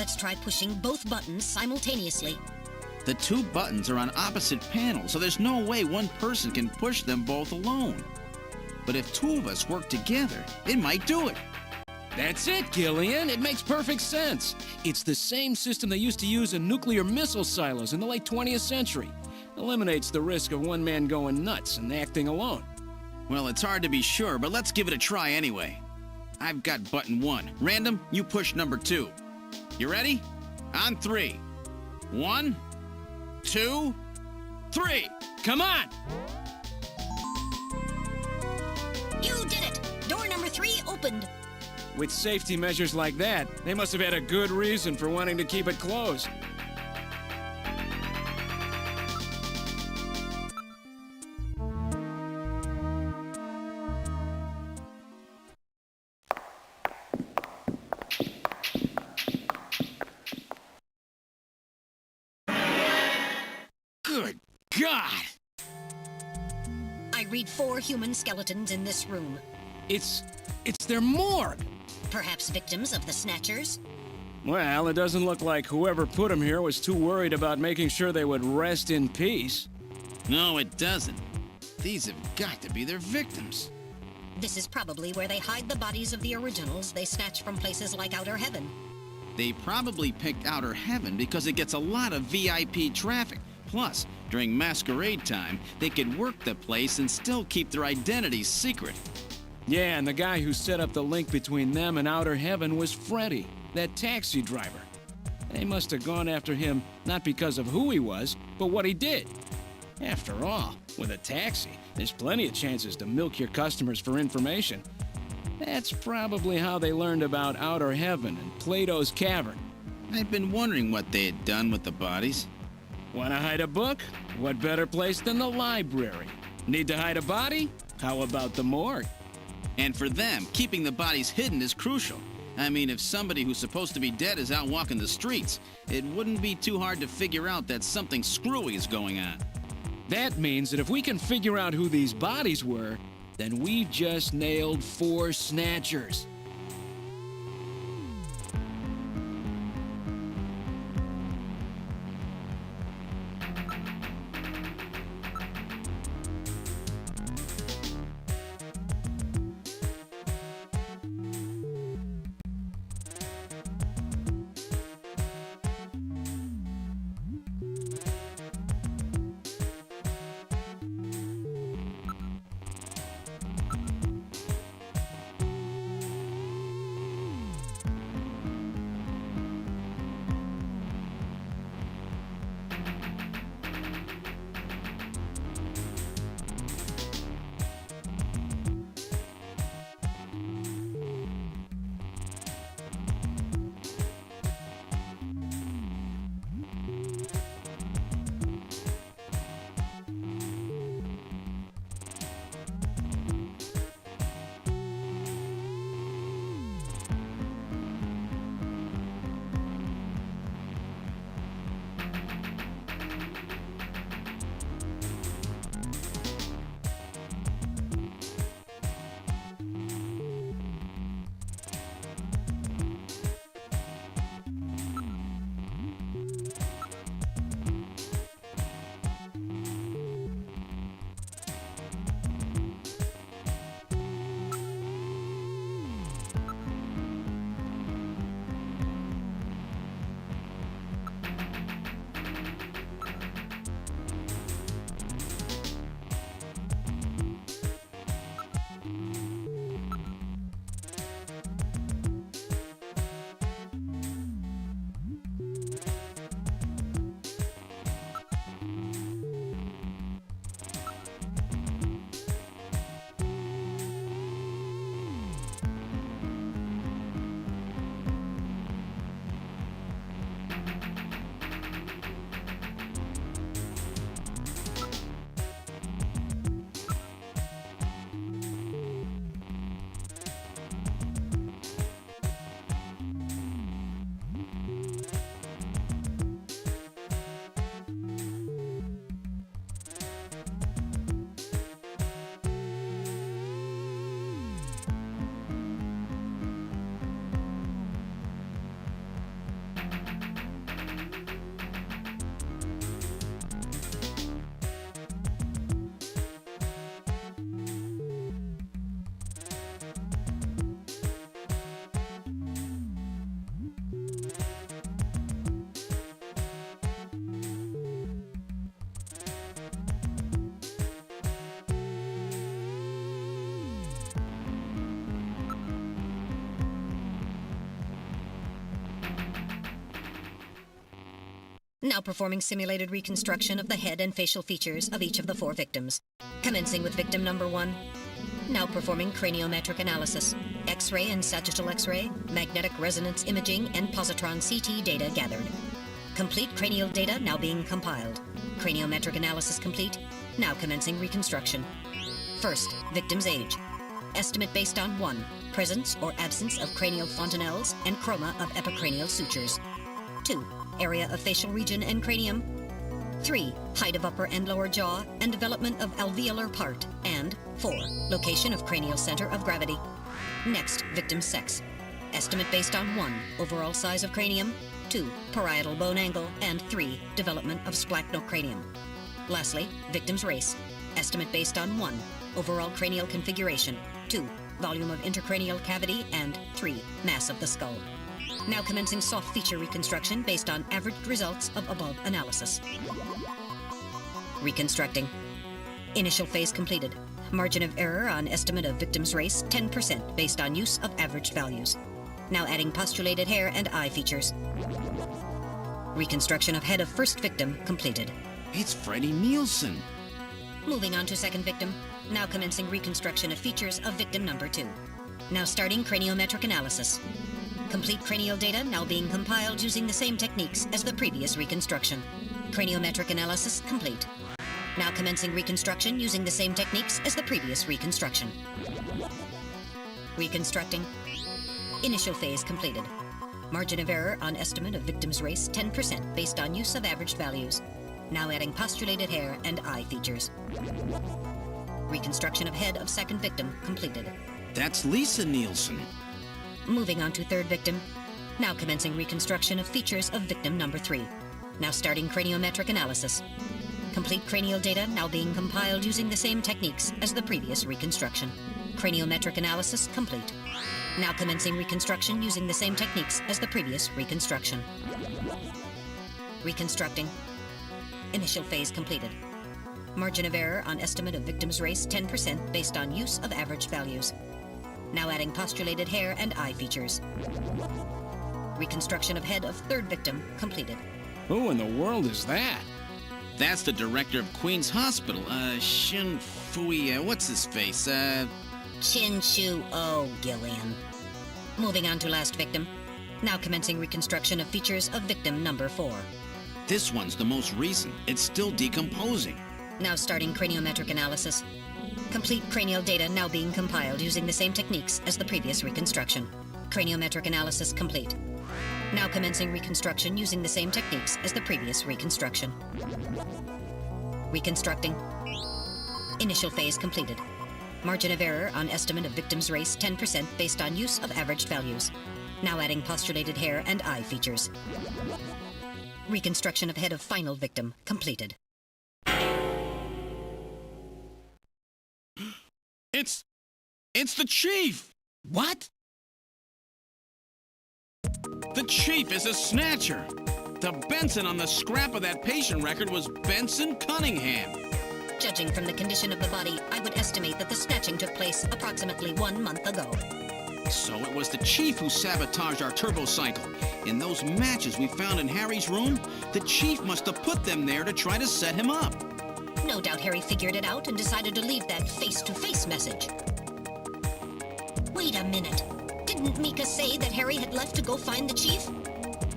Let's try pushing both buttons simultaneously. The two buttons are on opposite panels, so there's no way one person can push them both alone. But if two of us work together, it might do it. That's it, Gillian. It makes perfect sense. It's the same system they used to use in nuclear missile silos in the late 20th century. Eliminates the risk of one man going nuts and acting alone. Well, it's hard to be sure, but let's give it a try anyway. I've got button 1. Random, you push number 2. You ready? On 3. 1, 2, 3. Come on! You did it! Door number 3 opened. With safety measures like that, they must have had a good reason for wanting to keep it closed. Good God! I read 4 human skeletons in this room. It's their morgue! Perhaps victims of the Snatchers? Well, it doesn't look like whoever put them here was too worried about making sure they would rest in peace. No, it doesn't. These have got to be their victims. This is probably where they hide the bodies of the originals they snatch from places like Outer Heaven. They probably picked Outer Heaven because it gets a lot of VIP traffic. Plus, during masquerade time, they could work the place and still keep their identities secret. Yeah, and the guy who set up the link between them and Outer Heaven was Freddy, that taxi driver. They must have gone after him not because of who he was, but what he did. After all, with a taxi, there's plenty of chances to milk your customers for information. That's probably how they learned about Outer Heaven and Plato's Cavern. I've been wondering what they had done with the bodies. Want to hide a book? What better place than the library? Need to hide a body? How about the morgue? And for them, keeping the bodies hidden is crucial. I mean, if somebody who's supposed to be dead is out walking the streets, it wouldn't be too hard to figure out that something screwy is going on. That means that if we can figure out who these bodies were, then we've just nailed 4 Snatchers. Now performing simulated reconstruction of the head and facial features of each of the 4 victims. Commencing with victim number 1. Now performing craniometric analysis. X-ray and sagittal X-ray, magnetic resonance imaging, and positron CT data gathered. Complete cranial data now being compiled. Craniometric analysis complete. Now commencing reconstruction. First, victim's age. Estimate based on 1. Presence or absence of cranial fontanelles and chroma of epicranial sutures. 2. Area of facial region and cranium. 3. Height of upper and lower jaw and development of alveolar part. And 4. Location of cranial center of gravity. Next, victim's sex. Estimate based on 1. Overall size of cranium. 2. Parietal bone angle. And 3. Development of splachnocranium. Lastly, victim's race. Estimate based on 1. Overall cranial configuration. 2. Volume of intercranial cavity. And 3. Mass of the skull. Now commencing soft feature reconstruction based on averaged results of above analysis. Reconstructing. Initial phase completed. Margin of error on estimate of victim's race 10% based on use of averaged values. Now adding postulated hair and eye features. Reconstruction of head of first victim completed. It's Freddie Nielsen. Moving on to second victim. Now commencing reconstruction of features of victim number 2. Now starting craniometric analysis. Complete cranial data now being compiled using the same techniques as the previous reconstruction. Craniometric analysis complete. Now commencing reconstruction using the same techniques as the previous reconstruction. Reconstructing. Initial phase completed. Margin of error on estimate of victim's race 10% based on use of averaged values. Now adding postulated hair and eye features. Reconstruction of head of second victim completed. That's Lisa Nielsen. Moving on to third victim. Now commencing reconstruction of features of victim number 3. Now starting craniometric analysis. Complete cranial data now being compiled using the same techniques as the previous reconstruction. Craniometric analysis complete. Now commencing reconstruction using the same techniques as the previous reconstruction. Reconstructing. Initial phase completed. Margin of error on estimate of victim's race 10% based on use of averaged values. Now adding postulated hair and eye features. Reconstruction of head of third victim completed. Who in the world is that? That's the director of Queen's Hospital, Shin Fui, what's his face, Chin Shu O, Gillian. Moving on to last victim. Now commencing reconstruction of features of victim number 4. This one's the most recent. It's still decomposing. Now starting craniometric analysis. Complete cranial data now being compiled using the same techniques as the previous reconstruction. Craniometric analysis complete. Now commencing reconstruction using the same techniques as the previous reconstruction. Reconstructing. Initial phase completed. Margin of error on estimate of victim's race 10% based on use of averaged values. Now adding postulated hair and eye features. Reconstruction of head of final victim completed. It's the Chief! What? The Chief is a snatcher! The Benson on the scrap of that patient record was Benson Cunningham. Judging from the condition of the body, I would estimate that the snatching took place approximately 1 month ago. So it was the Chief who sabotaged our turbocycle. In those matches we found in Harry's room, the Chief must have put them there to try to set him up. No doubt Harry figured it out and decided to leave that face-to-face message. Wait a minute. Didn't Mika say that Harry had left to go find the Chief?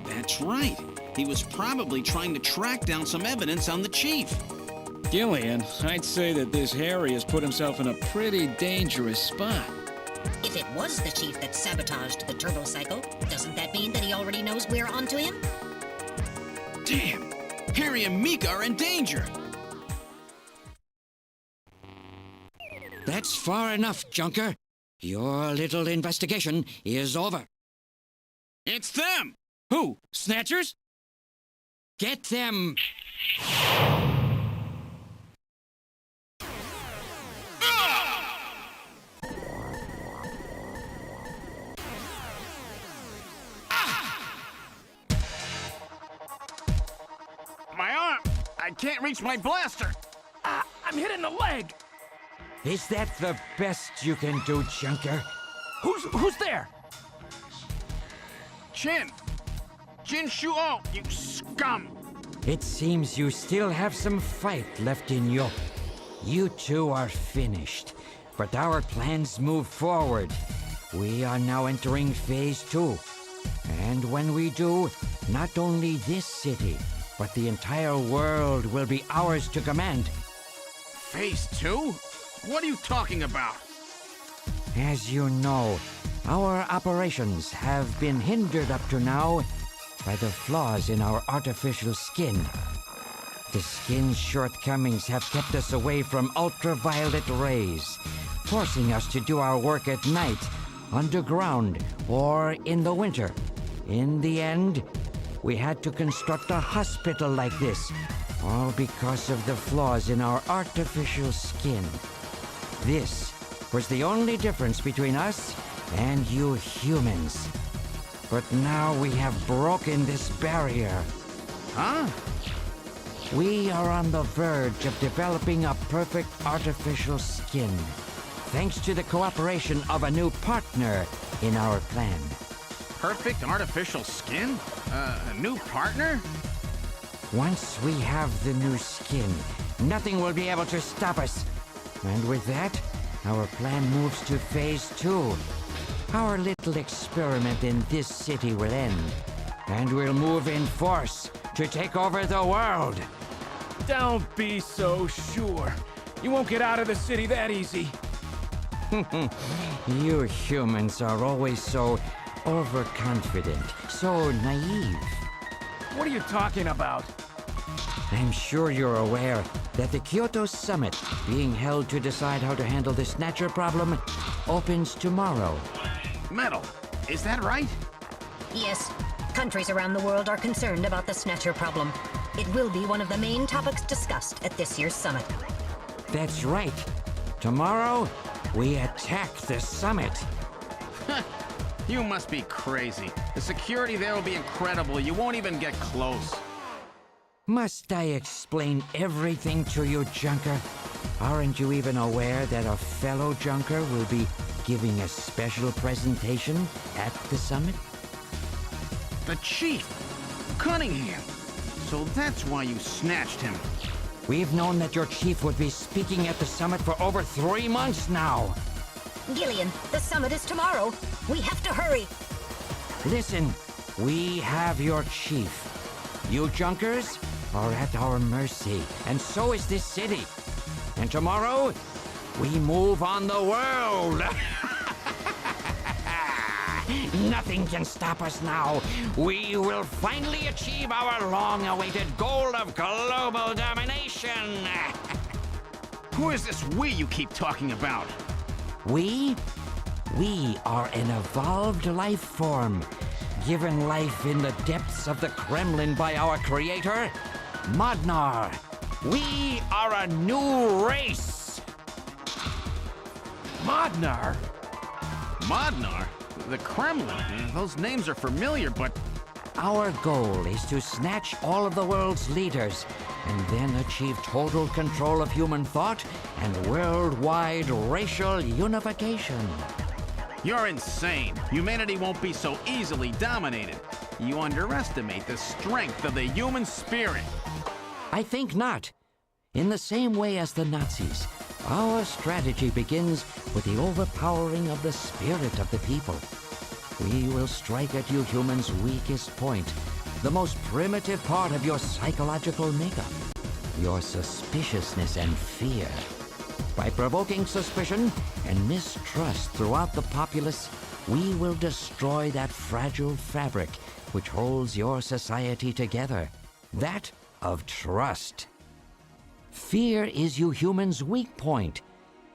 That's right. He was probably trying to track down some evidence on the Chief. Gillian, I'd say that this Harry has put himself in a pretty dangerous spot. If it was the Chief that sabotaged the turbocycle, doesn't that mean that he already knows we're onto him? Damn! Harry and Mika are in danger! That's far enough, Junker. Your little investigation is over. It's them! Who? Snatchers? Get them! My arm! I can't reach my blaster! I'm hit in the leg! Is that the best you can do, Junker? Who's there? Jin Shuo, you scum! It seems you still have some fight left in you. You two are finished, but our plans move forward. We are now entering Phase 2. And when we do, not only this city, but the entire world will be ours to command. Phase 2? What are you talking about? As you know, our operations have been hindered up to now by the flaws in our artificial skin. The skin's shortcomings have kept us away from ultraviolet rays, forcing us to do our work at night, underground, or in the winter. In the end, we had to construct a hospital like this, all because of the flaws in our artificial skin. This was the only difference between us and you humans. But now we have broken this barrier. Huh? We are on the verge of developing a perfect artificial skin, thanks to the cooperation of a new partner in our plan. Perfect artificial skin? A new partner? Once we have the new skin, nothing will be able to stop us. And with that, our plan moves to Phase 2. Our little experiment in this city will end, and we'll move in force to take over the world. Don't be so sure. You won't get out of the city that easy. You humans are always so overconfident, so naive. What are you talking about? I'm sure you're aware that the Kyoto Summit, being held to decide how to handle the Snatcher problem, opens tomorrow. Metal, is that right? Yes. Countries around the world are concerned about the Snatcher problem. It will be one of the main topics discussed at this year's summit. That's right. Tomorrow, we attack the summit. You must be crazy. The security there will be incredible. You won't even get close. Must I explain everything to you, Junker? Aren't you even aware that a fellow Junker will be giving a special presentation at the summit? The Chief! Cunningham! So that's why you snatched him. We've known that your chief would be speaking at the summit for over 3 months now. Gillian, the summit is tomorrow. We have to hurry. Listen, we have your chief. You Junkers are at our mercy, and so is this city. And tomorrow, we move on the world. Nothing can stop us now. We will finally achieve our long-awaited goal of global domination. Who is this we you keep talking about? We are an evolved life form, given life in the depths of the Kremlin by our creator, Modnar. We are a new race. Modnar? Modnar? The Kremlin? Those names are familiar, but... Our goal is to snatch all of the world's leaders and then achieve total control of human thought and worldwide racial unification. You're insane. Humanity won't be so easily dominated. You underestimate the strength of the human spirit. I think not. In the same way as the Nazis, our strategy begins with the overpowering of the spirit of the people. We will strike at you humans' weakest point, the most primitive part of your psychological makeup, your suspiciousness and fear. By provoking suspicion and mistrust throughout the populace, we will destroy that fragile fabric which holds your society together, that of trust. Fear is you humans' weak point.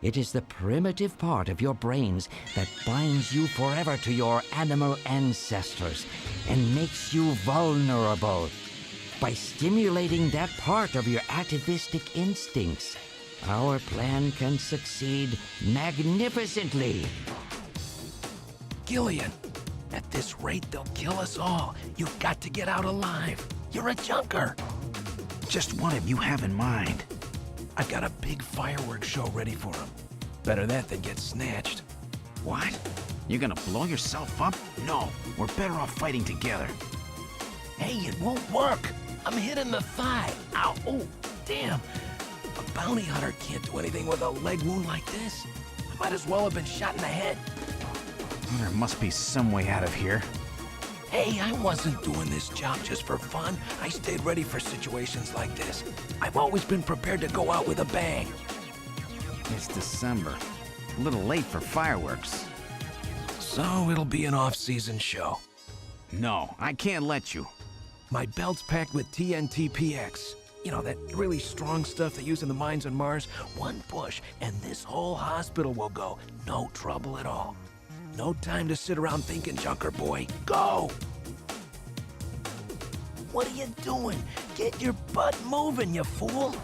It is the primitive part of your brains that binds you forever to your animal ancestors and makes you vulnerable. By stimulating that part of your atavistic instincts, our plan can succeed magnificently. Gillian, at this rate, they'll kill us all. You've got to get out alive. You're a junker. Just what have you have in mind? I've got a big fireworks show ready for him. Better that than get snatched. What? You're gonna blow yourself up? No, we're better off fighting together. Hey, it won't work. I'm hitting the thigh. Ow, oh, damn. A bounty hunter can't do anything with a leg wound like this. I might as well have been shot in the head. There must be some way out of here. Hey, I wasn't doing this job just for fun. I stayed ready for situations like this. I've always been prepared to go out with a bang. It's December. A little late for fireworks. So it'll be an off-season show. No, I can't let you. My belt's packed with TNT PX. You know, that really strong stuff they use in the mines on Mars. One push, and this whole hospital will go. No trouble at all. No time to sit around thinking, Junker boy. Go! What are you doing? Get your butt moving, you fool!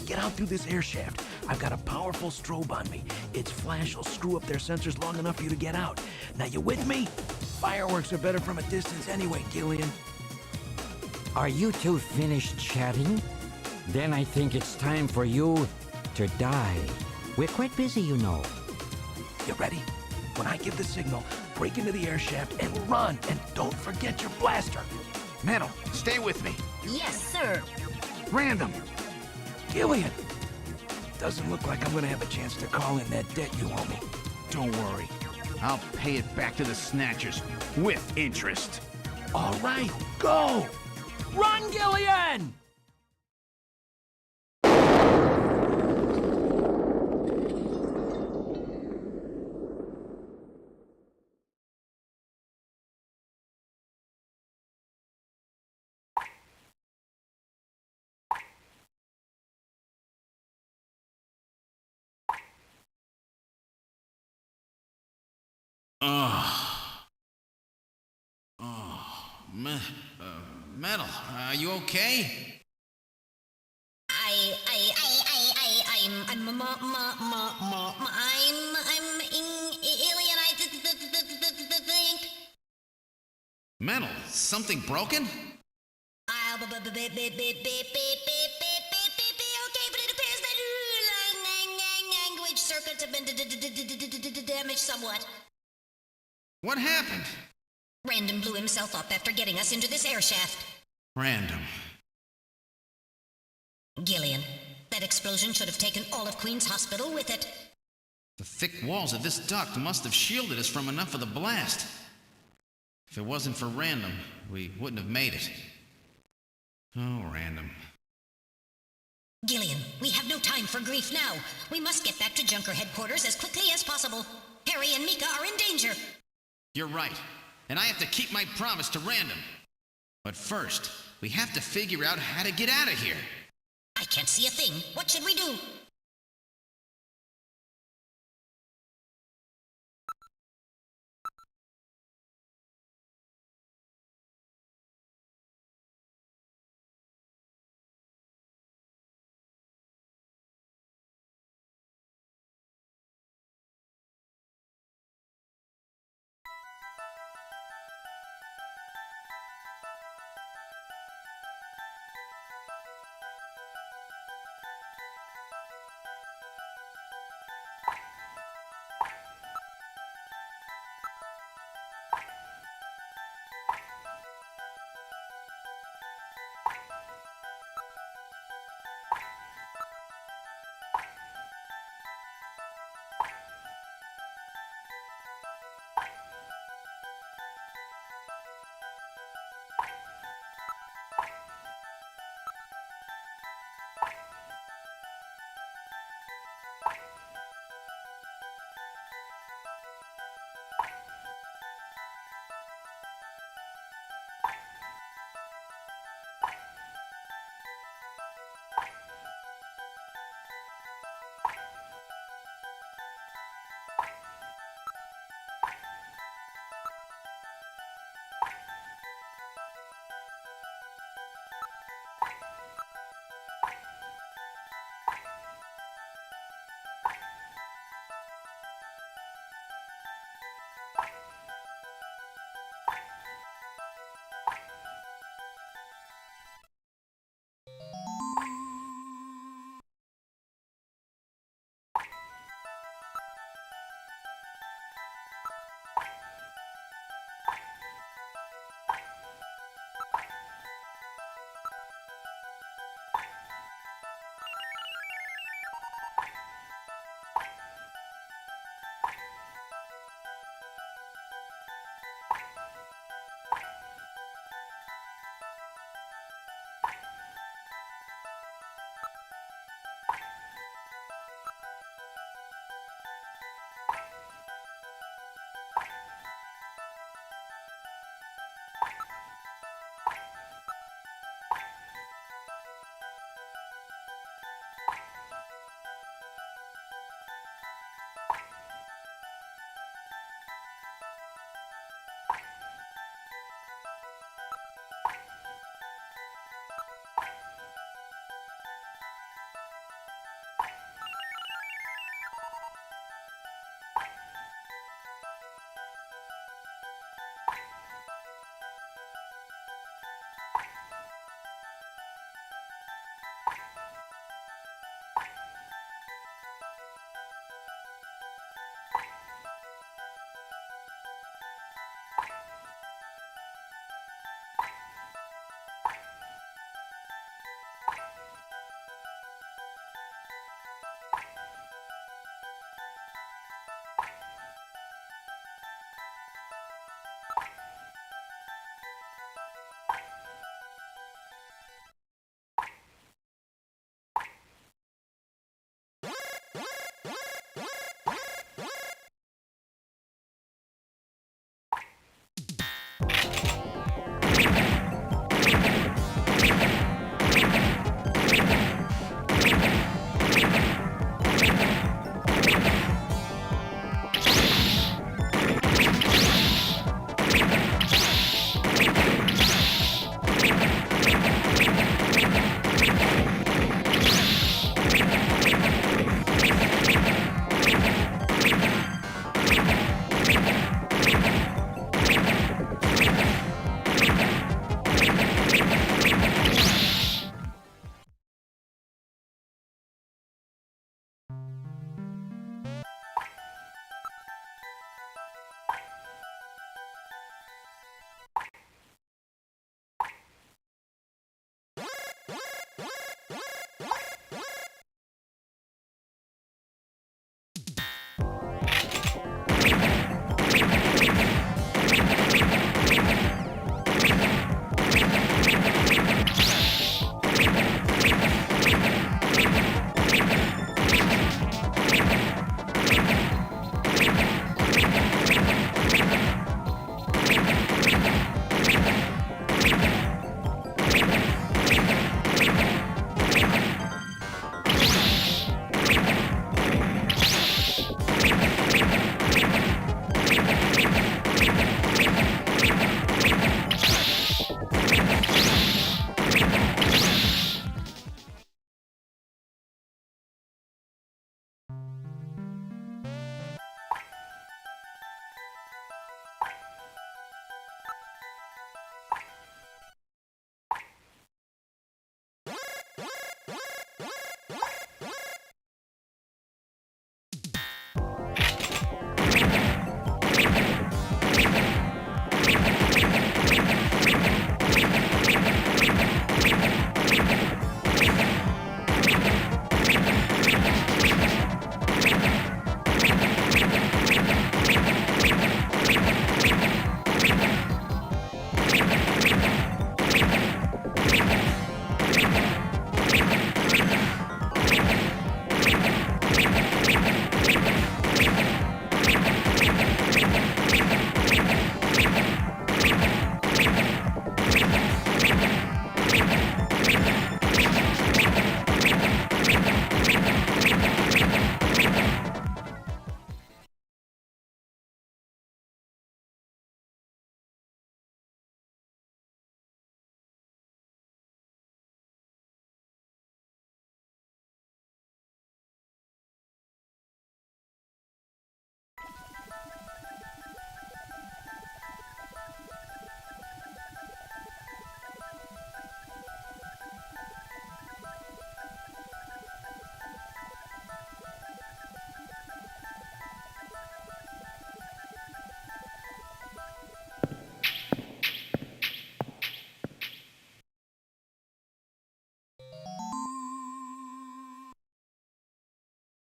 Get out through this air shaft. I've got a powerful strobe on me. Its flash will screw up their sensors long enough for you to get out. Now, you with me? Fireworks are better from a distance anyway, Gillian. Are you two finished chatting? Then I think it's time for you to die. We're quite busy, you know. You ready? When I give the signal, break into the air shaft and run, and don't forget your blaster. Metal, stay with me. Yes, sir. Random. Gillian! Doesn't look like I'm gonna have a chance to call in that debt you owe me. Don't worry. I'll pay it back to the Snatchers with interest. All right, go! Run, Gillian! Metal, are you okay? Think. Metal, something broken? Okay, but it appears that language circuits have been damaged somewhat. What happened? Random blew himself up after getting us into this air shaft. Random. Gillian, that explosion should have taken all of Queen's Hospital with it. The thick walls of this duct must have shielded us from enough of the blast. If it wasn't for Random, we wouldn't have made it. Oh, Random. Gillian, we have no time for grief now. We must get back to Junker headquarters as quickly as possible. Harry and Mika are in danger. You're right. And I have to keep my promise to Random. But first, we have to figure out how to get out of here. I can't see a thing. What should we do?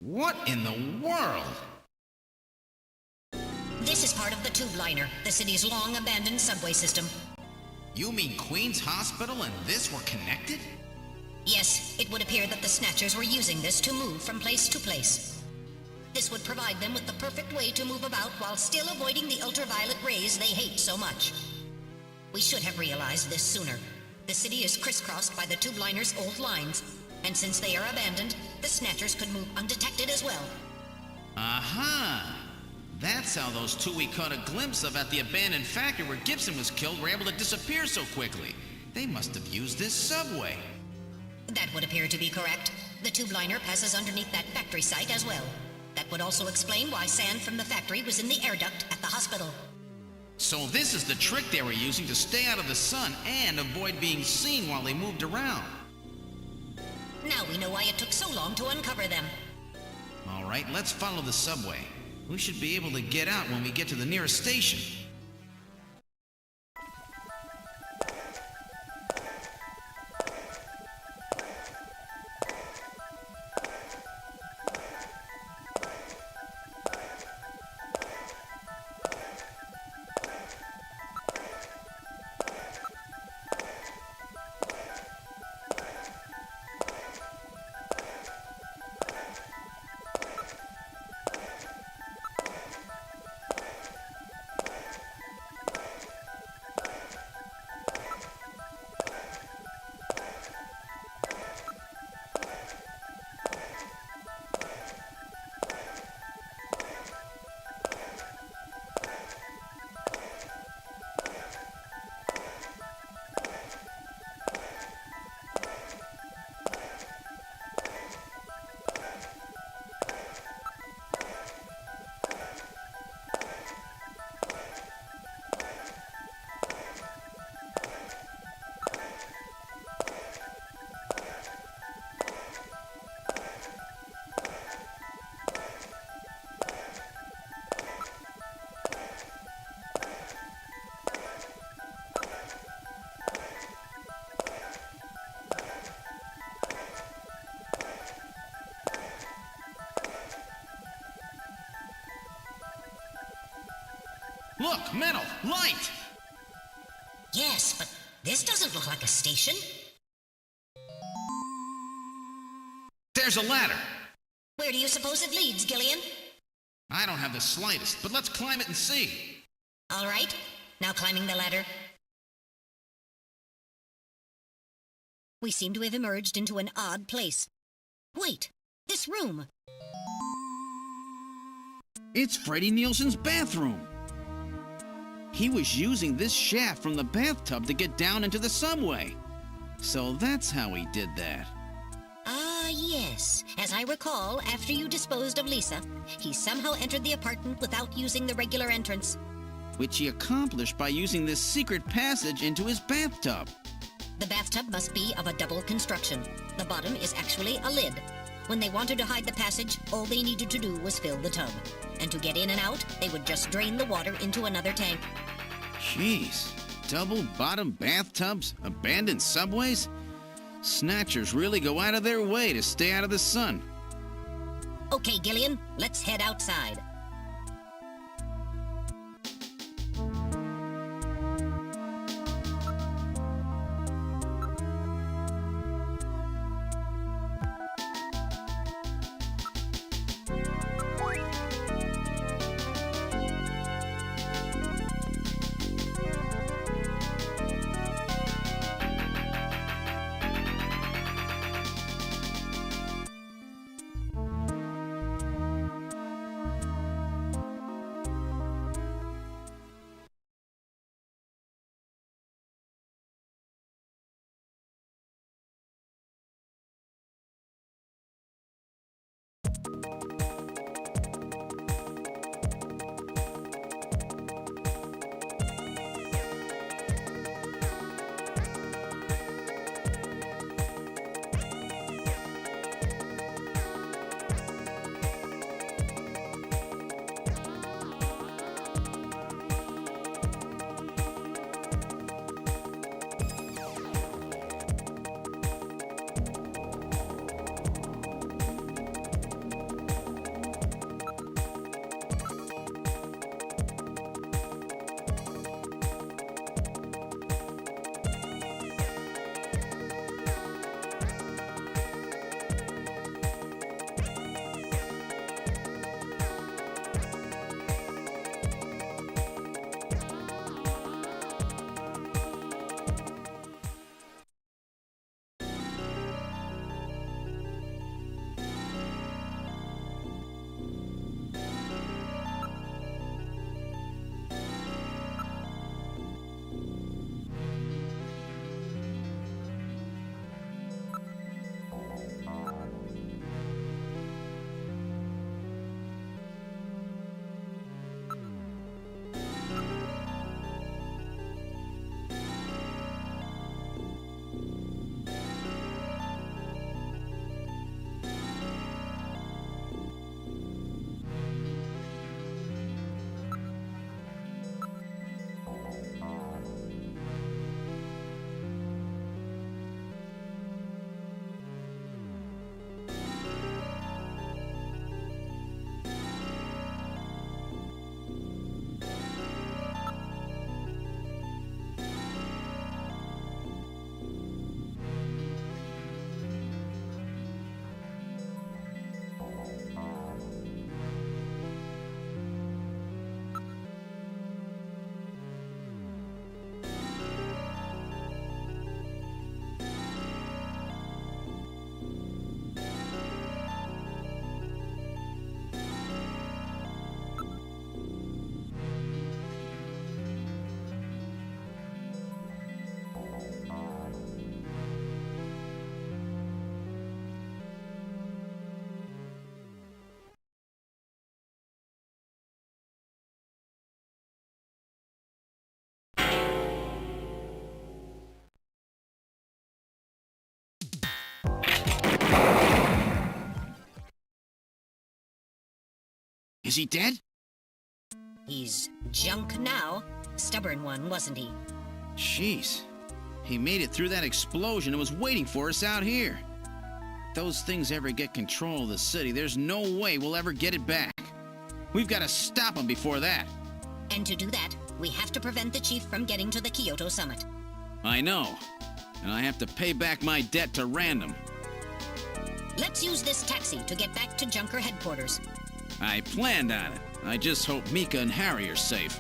What in the world? This is part of the tube liner, the city's long-abandoned subway system. You mean Queen's Hospital and this were connected? Yes, it would appear that the Snatchers were using this to move from place to place. This would provide them with the perfect way to move about while still avoiding the ultraviolet rays they hate so much. We should have realized this sooner. The city is crisscrossed by the tube liner's old lines, and since they are abandoned, the Snatchers could move undetected as well. Aha! That's how those two we caught a glimpse of at the abandoned factory where Gibson was killed were able to disappear so quickly. They must have used this subway. That would appear to be correct. The tube liner passes underneath that factory site as well. That would also explain why sand from the factory was in the air duct at the hospital. So this is the trick they were using to stay out of the sun and avoid being seen while they moved around. Now we know why it took so long to uncover them. All right, let's follow the subway. We should be able to get out when we get to the nearest station. Look, metal, light! Yes, but this doesn't look like a station. There's a ladder. Where do you suppose it leads, Gillian? I don't have the slightest, but let's climb it and see. All right, now climbing the ladder. We seem to have emerged into an odd place. Wait, this room. It's Freddie Nielsen's bathroom. He was using this shaft from the bathtub to get down into the subway. So that's how he did that. Ah, yes. As I recall, after you disposed of Lisa, he somehow entered the apartment without using the regular entrance. Which he accomplished by using this secret passage into his bathtub. The bathtub must be of a double construction. The bottom is actually a lid. When they wanted to hide the passage, all they needed to do was fill the tub. And to get in and out, they would just drain the water into another tank. Jeez, double-bottom bathtubs, abandoned subways? Snatchers really go out of their way to stay out of the sun. Okay, Gillian, let's head outside. Is he dead? He's junk now. Stubborn one, wasn't he? Jeez. He made it through that explosion and was waiting for us out here. If those things ever get control of the city, there's no way we'll ever get it back. We've got to stop them before that. And to do that, we have to prevent the chief from getting to the Kyoto summit. I know. And I have to pay back my debt to Random. Let's use this taxi to get back to Junker headquarters. I planned on it. I just hope Mika and Harry are safe.